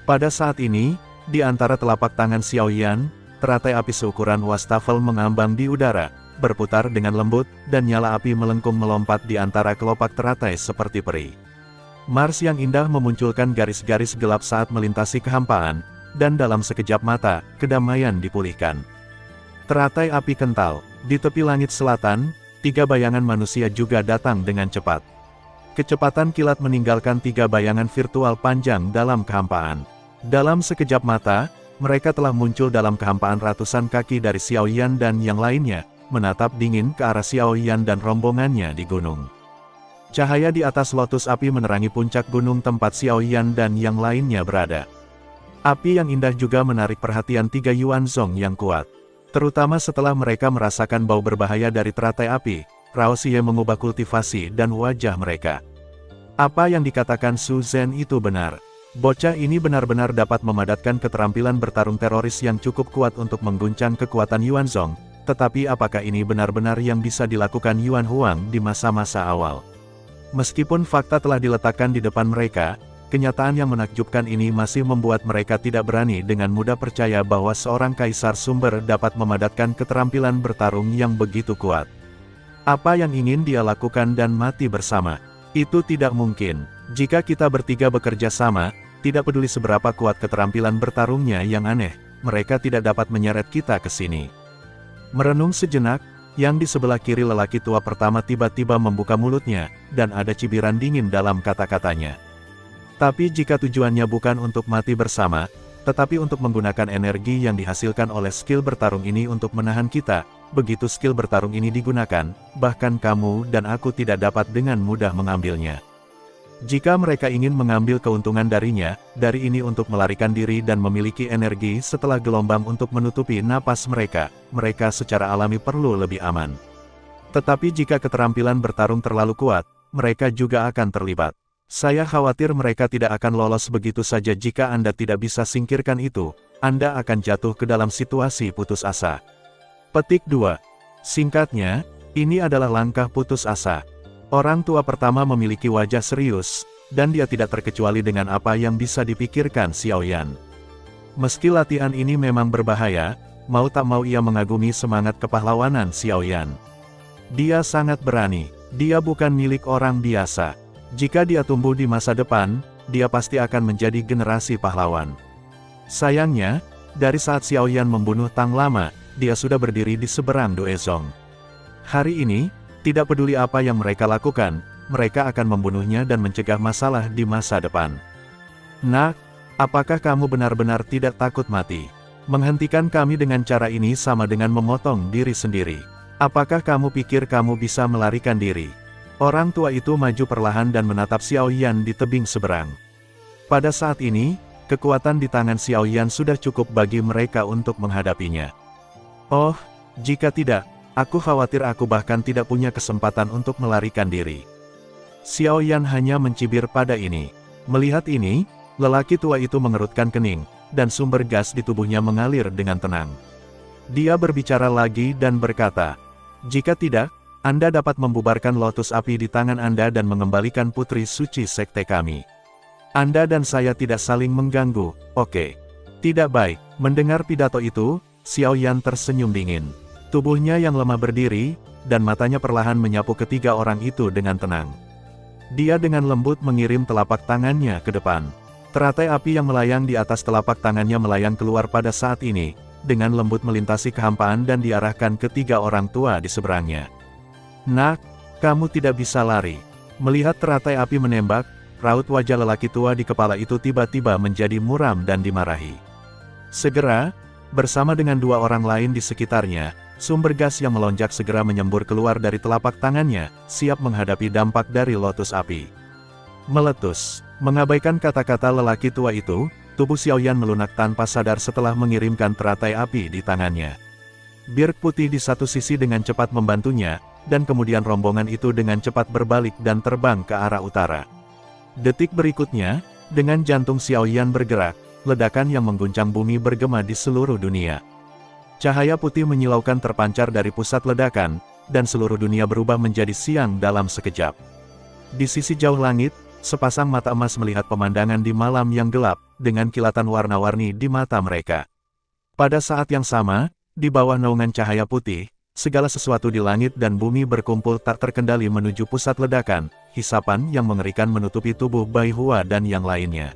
Pada saat ini, di antara telapak tangan Xiaoyan, teratai api seukuran wastafel mengambang di udara, berputar dengan lembut, dan nyala api melengkung melompat di antara kelopak teratai seperti peri. Mars yang indah memunculkan garis-garis gelap saat melintasi kehampaan, dan dalam sekejap mata, kedamaian dipulihkan. Teratai api kental, di tepi langit selatan, 3 bayangan manusia juga datang dengan cepat. Kecepatan kilat meninggalkan 3 bayangan virtual panjang dalam kehampaan. Dalam sekejap mata, mereka telah muncul dalam kehampaan ratusan kaki dari Xiaoyan dan yang lainnya, menatap dingin ke arah Xiaoyan dan rombongannya di gunung. Cahaya di atas lotus api menerangi puncak gunung tempat Xiaoyan dan yang lainnya berada. Api yang indah juga menarik perhatian 3 Yuanzong yang kuat. Terutama setelah mereka merasakan bau berbahaya dari teratai api, Rao Xie mengubah kultivasi dan wajah mereka. Apa yang dikatakan Su Zhen itu benar. Bocah ini benar-benar dapat memadatkan keterampilan bertarung teroris yang cukup kuat untuk mengguncang kekuatan Yuanzong, tetapi apakah ini benar-benar yang bisa dilakukan Yuan Huang di masa-masa awal? Meskipun fakta telah diletakkan di depan mereka, kenyataan yang menakjubkan ini masih membuat mereka tidak berani dengan mudah percaya bahwa seorang kaisar sumber dapat memadatkan keterampilan bertarung yang begitu kuat. Apa yang ingin dia lakukan dan mati bersama? Itu tidak mungkin. Jika kita bertiga bekerja sama, tidak peduli seberapa kuat keterampilan bertarungnya yang aneh, mereka tidak dapat menyeret kita ke sini. Merenung sejenak, yang di sebelah kiri lelaki tua pertama tiba-tiba membuka mulutnya, dan ada cibiran dingin dalam kata-katanya. Tapi jika tujuannya bukan untuk mati bersama, tetapi untuk menggunakan energi yang dihasilkan oleh skill bertarung ini untuk menahan kita, begitu skill bertarung ini digunakan, bahkan kamu dan aku tidak dapat dengan mudah mengambilnya. Jika mereka ingin mengambil keuntungan darinya, dari ini untuk melarikan diri dan memiliki energi setelah gelombang untuk menutupi napas mereka, mereka secara alami perlu lebih aman. Tetapi jika keterampilan bertarung terlalu kuat, mereka juga akan terlibat. Saya khawatir mereka tidak akan lolos begitu saja. Jika Anda tidak bisa singkirkan itu, Anda akan jatuh ke dalam situasi putus asa. Petik 2. Singkatnya, ini adalah langkah putus asa. Orang tua pertama memiliki wajah serius, dan dia tidak terkecuali dengan apa yang bisa dipikirkan Xiaoyan. Meski latihan ini memang berbahaya, mau tak mau ia mengagumi semangat kepahlawanan Xiaoyan. Dia sangat berani, dia bukan milik orang biasa. Jika dia tumbuh di masa depan, dia pasti akan menjadi generasi pahlawan. Sayangnya, dari saat Xiaoyan membunuh Tang Lama, dia sudah berdiri di seberang Doezong. Hari ini, tidak peduli apa yang mereka lakukan, mereka akan membunuhnya dan mencegah masalah di masa depan. Nak, apakah kamu benar-benar tidak takut mati? Menghentikan kami dengan cara ini sama dengan memotong diri sendiri. Apakah kamu pikir kamu bisa melarikan diri? Orang tua itu maju perlahan dan menatap Xiaoyan di tebing seberang. Pada saat ini, kekuatan di tangan Xiaoyan sudah cukup bagi mereka untuk menghadapinya. Oh, jika tidak, aku khawatir aku bahkan tidak punya kesempatan untuk melarikan diri. Xiaoyan hanya mencibir pada ini. Melihat ini, lelaki tua itu mengerutkan kening, dan sumber gas di tubuhnya mengalir dengan tenang. Dia berbicara lagi dan berkata, "Jika tidak, Anda dapat membubarkan lotus api di tangan Anda dan mengembalikan putri suci sekte kami. Anda dan saya tidak saling mengganggu, oke?" Tidak baik. Mendengar pidato itu, Xiaoyan tersenyum dingin. Tubuhnya yang lemah berdiri, dan matanya perlahan menyapu ketiga orang itu dengan tenang. Dia dengan lembut mengirim telapak tangannya ke depan. Teratai api yang melayang di atas telapak tangannya melayang keluar pada saat ini, dengan lembut melintasi kehampaan dan diarahkan ke tiga orang tua di seberangnya. Nak, kamu tidak bisa lari. Melihat teratai api menembak, raut wajah lelaki tua di kepala itu tiba-tiba menjadi muram dan dimarahi. Segera, bersama dengan dua orang lain di sekitarnya, sumber gas yang melonjak segera menyembur keluar dari telapak tangannya, siap menghadapi dampak dari lotus api. Meletus. Mengabaikan kata-kata lelaki tua itu, tubuh Xiaoyan melunak tanpa sadar setelah mengirimkan teratai api di tangannya. Birk putih di satu sisi dengan cepat membantunya, dan kemudian rombongan itu dengan cepat berbalik dan terbang ke arah utara. Detik berikutnya, dengan jantung Xiaoyan bergerak, ledakan yang mengguncang bumi bergema di seluruh dunia. Cahaya putih menyilaukan terpancar dari pusat ledakan, dan seluruh dunia berubah menjadi siang dalam sekejap. Di sisi jauh langit, sepasang mata emas melihat pemandangan di malam yang gelap, dengan kilatan warna-warni di mata mereka. Pada saat yang sama, di bawah naungan cahaya putih, segala sesuatu di langit dan bumi berkumpul tak terkendali menuju pusat ledakan, hisapan yang mengerikan menutupi tubuh Bai Hua dan yang lainnya.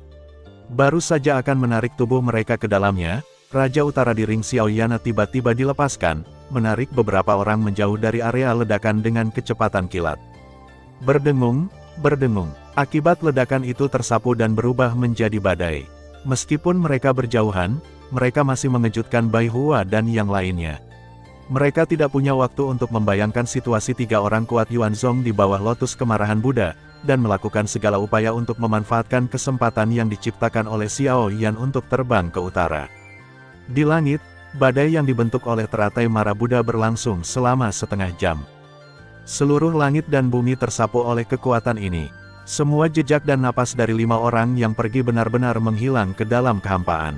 Baru saja akan menarik tubuh mereka ke dalamnya, Raja Utara di ring Xiaoyan tiba-tiba dilepaskan, menarik beberapa orang menjauh dari area ledakan dengan kecepatan kilat. Berdengung, berdengung. Akibat ledakan itu tersapu dan berubah menjadi badai. Meskipun mereka berjauhan, mereka masih mengejutkan Bai Hua dan yang lainnya. Mereka tidak punya waktu untuk membayangkan situasi tiga orang kuat Yuanzong di bawah lotus kemarahan Buddha, dan melakukan segala upaya untuk memanfaatkan kesempatan yang diciptakan oleh Xiaoyan untuk terbang ke utara. Di langit, badai yang dibentuk oleh teratai mara Buddha berlangsung selama setengah jam. Seluruh langit dan bumi tersapu oleh kekuatan ini. Semua jejak dan napas dari 5 orang yang pergi benar-benar menghilang ke dalam kehampaan.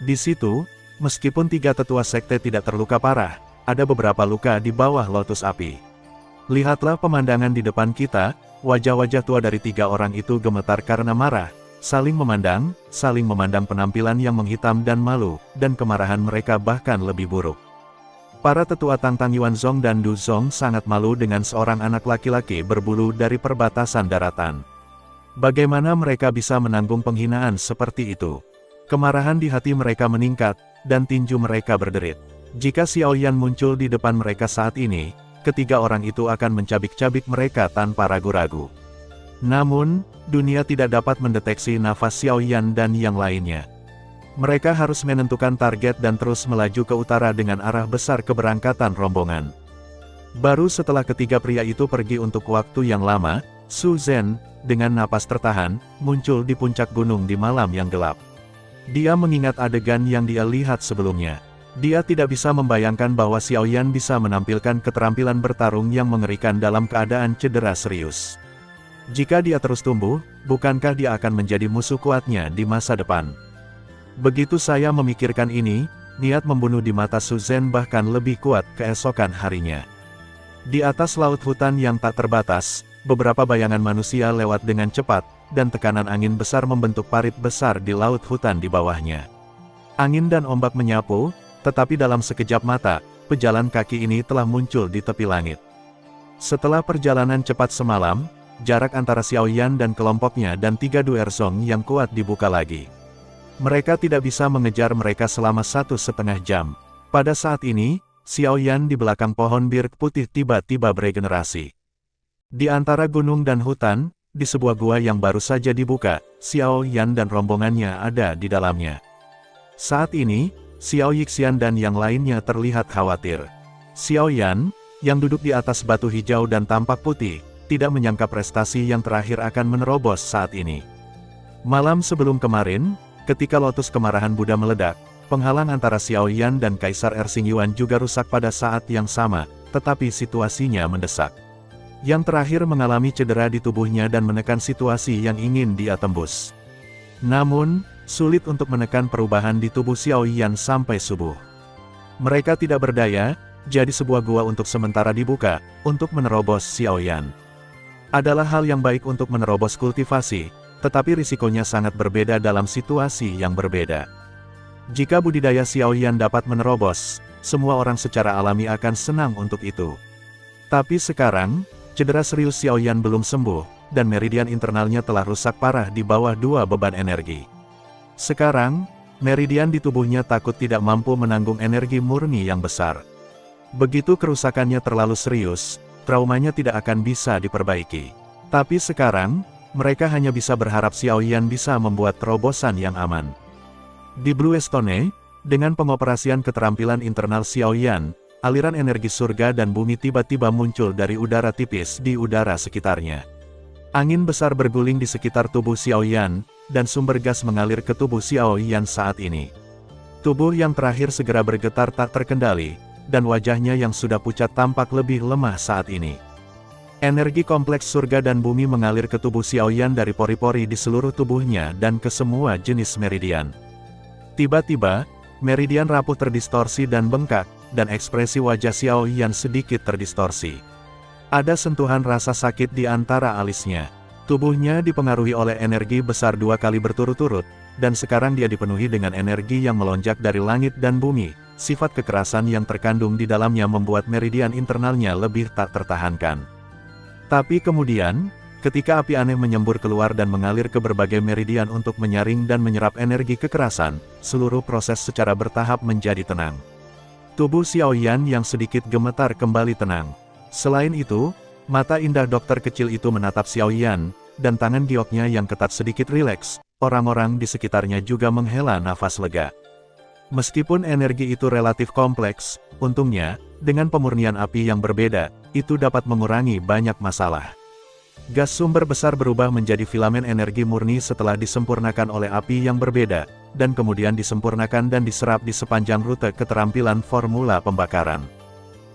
Di situ, meskipun 3 tetua sekte tidak terluka parah, ada beberapa luka di bawah lotus api. Lihatlah pemandangan di depan kita, wajah-wajah tua dari 3 orang itu gemetar karena marah, saling memandang penampilan yang menghitam dan malu, dan kemarahan mereka bahkan lebih buruk. Para tetua Tang Yuanzong dan Du Zong sangat malu dengan seorang anak laki-laki berbulu dari perbatasan daratan. Bagaimana mereka bisa menanggung penghinaan seperti itu? Kemarahan di hati mereka meningkat, dan tinju mereka berderit. Jika Xiaoyan muncul di depan mereka saat ini, ketiga orang itu akan mencabik-cabik mereka tanpa ragu-ragu. Namun, dunia tidak dapat mendeteksi nafas Xiaoyan dan yang lainnya. Mereka harus menentukan target dan terus melaju ke utara dengan arah besar keberangkatan rombongan. Baru setelah ketiga pria itu pergi untuk waktu yang lama, Su Zhen, dengan napas tertahan, muncul di puncak gunung di malam yang gelap. Dia mengingat adegan yang dia lihat sebelumnya. Dia tidak bisa membayangkan bahwa Xiao Yan bisa menampilkan keterampilan bertarung yang mengerikan dalam keadaan cedera serius. Jika dia terus tumbuh, bukankah dia akan menjadi musuh kuatnya di masa depan? Begitu saya memikirkan ini, niat membunuh di mata Su Zhen bahkan lebih kuat keesokan harinya. Di atas laut hutan yang tak terbatas, beberapa bayangan manusia lewat dengan cepat, dan tekanan angin besar membentuk parit besar di laut hutan di bawahnya. Angin dan ombak menyapu, tetapi dalam sekejap mata, pejalan kaki ini telah muncul di tepi langit. Setelah perjalanan cepat semalam, jarak antara Xiao Yan dan kelompoknya dan 3 Duerzong yang kuat dibuka lagi. Mereka tidak bisa mengejar mereka selama 1,5 jam. Pada saat ini, Xiao Yan di belakang pohon bir putih tiba-tiba beregenerasi. Di antara gunung dan hutan, di sebuah gua yang baru saja dibuka, Xiao Yan dan rombongannya ada di dalamnya. Saat ini, Xiao Yixian dan yang lainnya terlihat khawatir. Xiao Yan, yang duduk di atas batu hijau dan tampak putih, tidak menyangka prestasi yang terakhir akan menerobos saat ini. Malam sebelum kemarin, ketika lotus kemarahan Buddha meledak, penghalang antara Xiao Yan dan Kaisar Erxingyuan juga rusak pada saat yang sama, tetapi situasinya mendesak. Yang terakhir mengalami cedera di tubuhnya dan menekan situasi yang ingin dia tembus. Namun, sulit untuk menekan perubahan di tubuh Xiao Yan sampai subuh. Mereka tidak berdaya, jadi sebuah gua untuk sementara dibuka, untuk menerobos Xiao Yan. Adalah hal yang baik untuk menerobos kultivasi, tetapi risikonya sangat berbeda dalam situasi yang berbeda. Jika budidaya Xiao Yan dapat menerobos, semua orang secara alami akan senang untuk itu. Tapi sekarang, cedera serius Xiao Yan belum sembuh, dan meridian internalnya telah rusak parah di bawah 2 beban energi. Sekarang, meridian di tubuhnya takut tidak mampu menanggung energi murni yang besar. Begitu kerusakannya terlalu serius, traumanya tidak akan bisa diperbaiki. Tapi sekarang, mereka hanya bisa berharap Xiao Yan bisa membuat terobosan yang aman. Di Blue Stone, dengan pengoperasian keterampilan internal Xiao Yan, aliran energi surga dan bumi tiba-tiba muncul dari udara tipis di udara sekitarnya. Angin besar berguling di sekitar tubuh Xiao Yan, dan sumber gas mengalir ke tubuh Xiao Yan saat ini. Tubuh yang terakhir segera bergetar tak terkendali, dan wajahnya yang sudah pucat tampak lebih lemah saat ini. Energi kompleks surga dan bumi mengalir ke tubuh Xiao Yan dari pori-pori di seluruh tubuhnya dan ke semua jenis meridian. Tiba-tiba, meridian rapuh terdistorsi dan bengkak, dan ekspresi wajah Xiao Yan sedikit terdistorsi. Ada sentuhan rasa sakit di antara alisnya. Tubuhnya dipengaruhi oleh energi besar 2 kali berturut-turut, dan sekarang dia dipenuhi dengan energi yang melonjak dari langit dan bumi. Sifat kekerasan yang terkandung di dalamnya membuat meridian internalnya lebih tak tertahankan. Tapi kemudian, ketika api aneh menyembur keluar dan mengalir ke berbagai meridian untuk menyaring dan menyerap energi kekerasan, seluruh proses secara bertahap menjadi tenang. Tubuh Xiao Yan yang sedikit gemetar kembali tenang. Selain itu, mata indah dokter kecil itu menatap Xiao Yan, dan tangan gioknya yang ketat sedikit rileks. Orang-orang di sekitarnya juga menghela nafas lega. Meskipun energi itu relatif kompleks, untungnya, dengan pemurnian api yang berbeda, itu dapat mengurangi banyak masalah. Gas sumber besar berubah menjadi filamen energi murni setelah disempurnakan oleh api yang berbeda, dan kemudian disempurnakan dan diserap di sepanjang rute keterampilan formula pembakaran.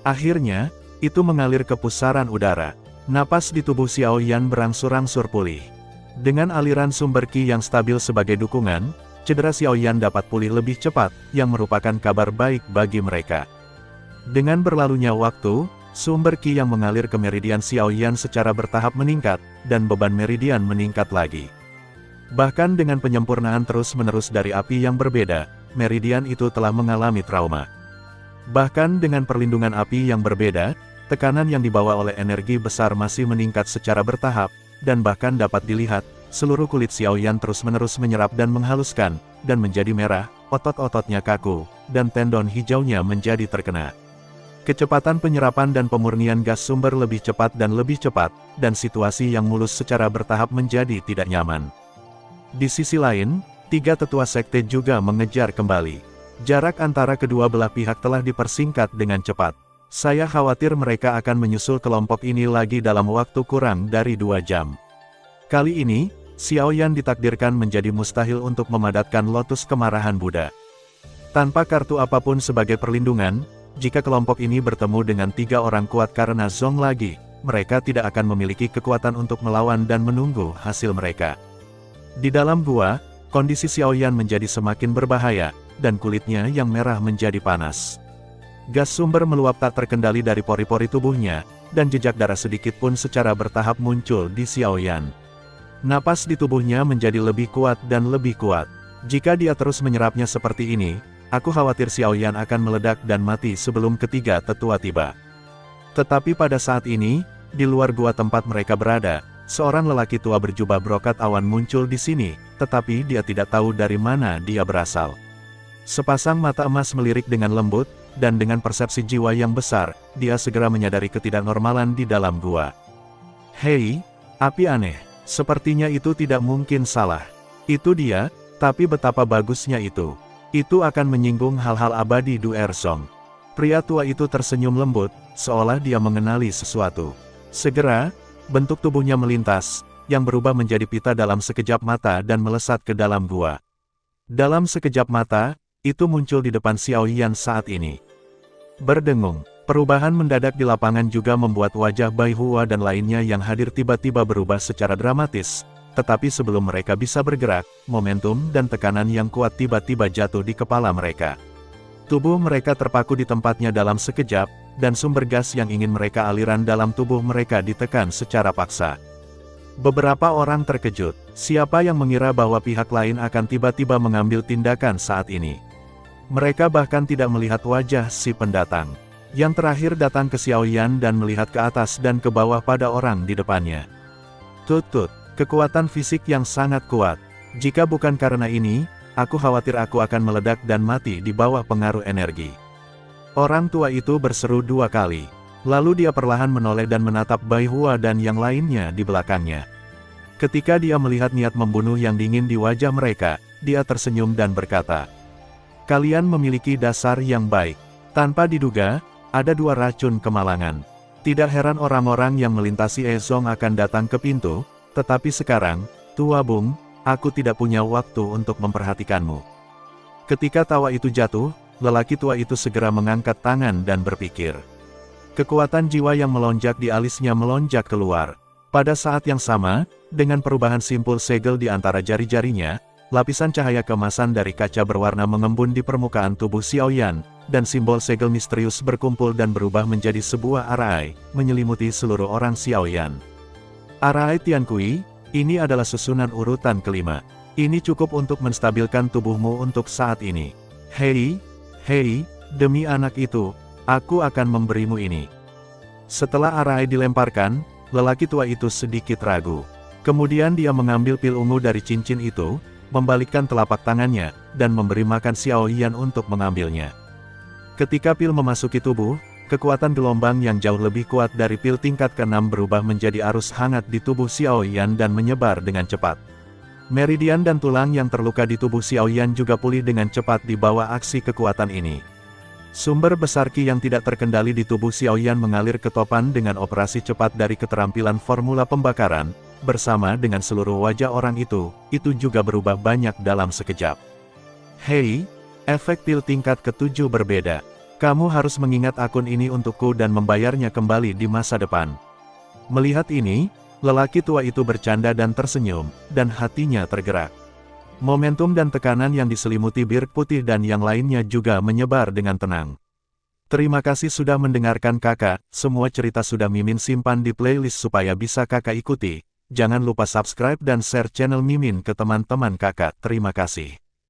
Akhirnya, itu mengalir ke pusaran udara. Napas di tubuh Xiao Yan berangsur-angsur pulih. Dengan aliran sumber Qi yang stabil sebagai dukungan, cedera Xiao Yan dapat pulih lebih cepat, yang merupakan kabar baik bagi mereka. Dengan berlalunya waktu, sumber Qi yang mengalir ke meridian Xiao Yan secara bertahap meningkat, dan beban meridian meningkat lagi. Bahkan dengan penyempurnaan terus-menerus dari api yang berbeda, meridian itu telah mengalami trauma. Bahkan dengan perlindungan api yang berbeda, tekanan yang dibawa oleh energi besar masih meningkat secara bertahap, dan bahkan dapat dilihat, seluruh kulit Xiao Yan terus-menerus menyerap dan menghaluskan, dan menjadi merah, otot-ototnya kaku, dan tendon hijaunya menjadi terkena. Kecepatan penyerapan dan pemurnian gas sumber lebih cepat, dan situasi yang mulus secara bertahap menjadi tidak nyaman. Di sisi lain, 3 tetua sekte juga mengejar kembali. Jarak antara kedua belah pihak telah dipersingkat dengan cepat. Saya khawatir mereka akan menyusul kelompok ini lagi dalam waktu kurang dari 2 jam. Kali ini, Xiaoyan ditakdirkan menjadi mustahil untuk memadatkan lotus kemarahan Buddha. Tanpa kartu apapun sebagai perlindungan, jika kelompok ini bertemu dengan 3 orang kuat karena Zong lagi, mereka tidak akan memiliki kekuatan untuk melawan dan menunggu hasil mereka. Di dalam gua, kondisi Xiaoyan menjadi semakin berbahaya, dan kulitnya yang merah menjadi panas. Gas sumber meluap tak terkendali dari pori-pori tubuhnya, dan jejak darah sedikit pun secara bertahap muncul di Xiaoyan. Napas di tubuhnya menjadi lebih kuat dan lebih kuat. Jika dia terus menyerapnya seperti ini, aku khawatir Xiaoyan akan meledak dan mati sebelum ketiga tetua tiba. Tetapi pada saat ini, di luar gua tempat mereka berada, seorang lelaki tua berjubah brokat awan muncul di sini, tetapi dia tidak tahu dari mana dia berasal. Sepasang mata emas melirik dengan lembut, dan dengan persepsi jiwa yang besar, dia segera menyadari ketidaknormalan di dalam gua. Hei, api aneh, sepertinya itu tidak mungkin salah. Itu dia, tapi betapa bagusnya itu. Itu akan menyinggung hal-hal abadi Du Erzong. Pria tua itu tersenyum lembut, seolah dia mengenali sesuatu. Segera, bentuk tubuhnya melintas, yang berubah menjadi pita dalam sekejap mata dan melesat ke dalam gua. Dalam sekejap mata, itu muncul di depan Xiaoyan saat ini. Berdengung, perubahan mendadak di lapangan juga membuat wajah Bai Hua dan lainnya yang hadir tiba-tiba berubah secara dramatis, tetapi sebelum mereka bisa bergerak, momentum dan tekanan yang kuat tiba-tiba jatuh di kepala mereka. Tubuh mereka terpaku di tempatnya dalam sekejap, dan sumber gas yang ingin mereka aliran dalam tubuh mereka ditekan secara paksa. Beberapa orang terkejut, siapa yang mengira bahwa pihak lain akan tiba-tiba mengambil tindakan saat ini. Mereka bahkan tidak melihat wajah si pendatang. Yang terakhir datang ke Xiaoyan dan melihat ke atas dan ke bawah pada orang di depannya. Tut, kekuatan fisik yang sangat kuat. Jika bukan karena ini, aku khawatir aku akan meledak dan mati di bawah pengaruh energi. Orang tua itu berseru 2 kali. Lalu dia perlahan menoleh dan menatap Bai Hua dan yang lainnya di belakangnya. Ketika dia melihat niat membunuh yang dingin di wajah mereka, dia tersenyum dan berkata, "Kalian memiliki dasar yang baik." Tanpa diduga, ada 2 racun kemalangan. Tidak heran orang-orang yang melintasi Ezong akan datang ke pintu, tetapi sekarang, Tua Bung, aku tidak punya waktu untuk memperhatikanmu. Ketika tawa itu jatuh, lelaki tua itu segera mengangkat tangan dan berpikir. Kekuatan jiwa yang melonjak di alisnya melonjak keluar. Pada saat yang sama, dengan perubahan simpul segel di antara jari-jarinya, lapisan cahaya keemasan dari kaca berwarna mengembun di permukaan tubuh Xiaoyan, dan simbol segel misterius berkumpul dan berubah menjadi sebuah arai, menyelimuti seluruh orang Xiaoyan. Arai Tiankui, ini adalah susunan urutan kelima. Ini cukup untuk menstabilkan tubuhmu untuk saat ini. Hei, demi anak itu, aku akan memberimu ini. Setelah arai dilemparkan, lelaki tua itu sedikit ragu. Kemudian dia mengambil pil ungu dari cincin itu, membalikkan telapak tangannya, dan memberi makan Xiaoyan untuk mengambilnya. Ketika pil memasuki tubuh, kekuatan gelombang yang jauh lebih kuat dari pil tingkat ke-6 berubah menjadi arus hangat di tubuh Xiaoyan dan menyebar dengan cepat. Meridian dan tulang yang terluka di tubuh Xiaoyan juga pulih dengan cepat di bawah aksi kekuatan ini. Sumber besar Qi yang tidak terkendali di tubuh Xiaoyan mengalir ke topan dengan operasi cepat dari keterampilan formula pembakaran. Bersama dengan seluruh wajah orang itu juga berubah banyak dalam sekejap. Hei, efek pil tingkat ke-7 berbeda. Kamu harus mengingat akun ini untukku dan membayarnya kembali di masa depan. Melihat ini, lelaki tua itu bercanda dan tersenyum, dan hatinya tergerak. Momentum dan tekanan yang diselimuti bir putih dan yang lainnya juga menyebar dengan tenang. Terima kasih sudah mendengarkan kakak, semua cerita sudah Mimin simpan di playlist supaya bisa kakak ikuti. Jangan lupa subscribe dan share channel Mimin ke teman-teman kakak. Terima kasih.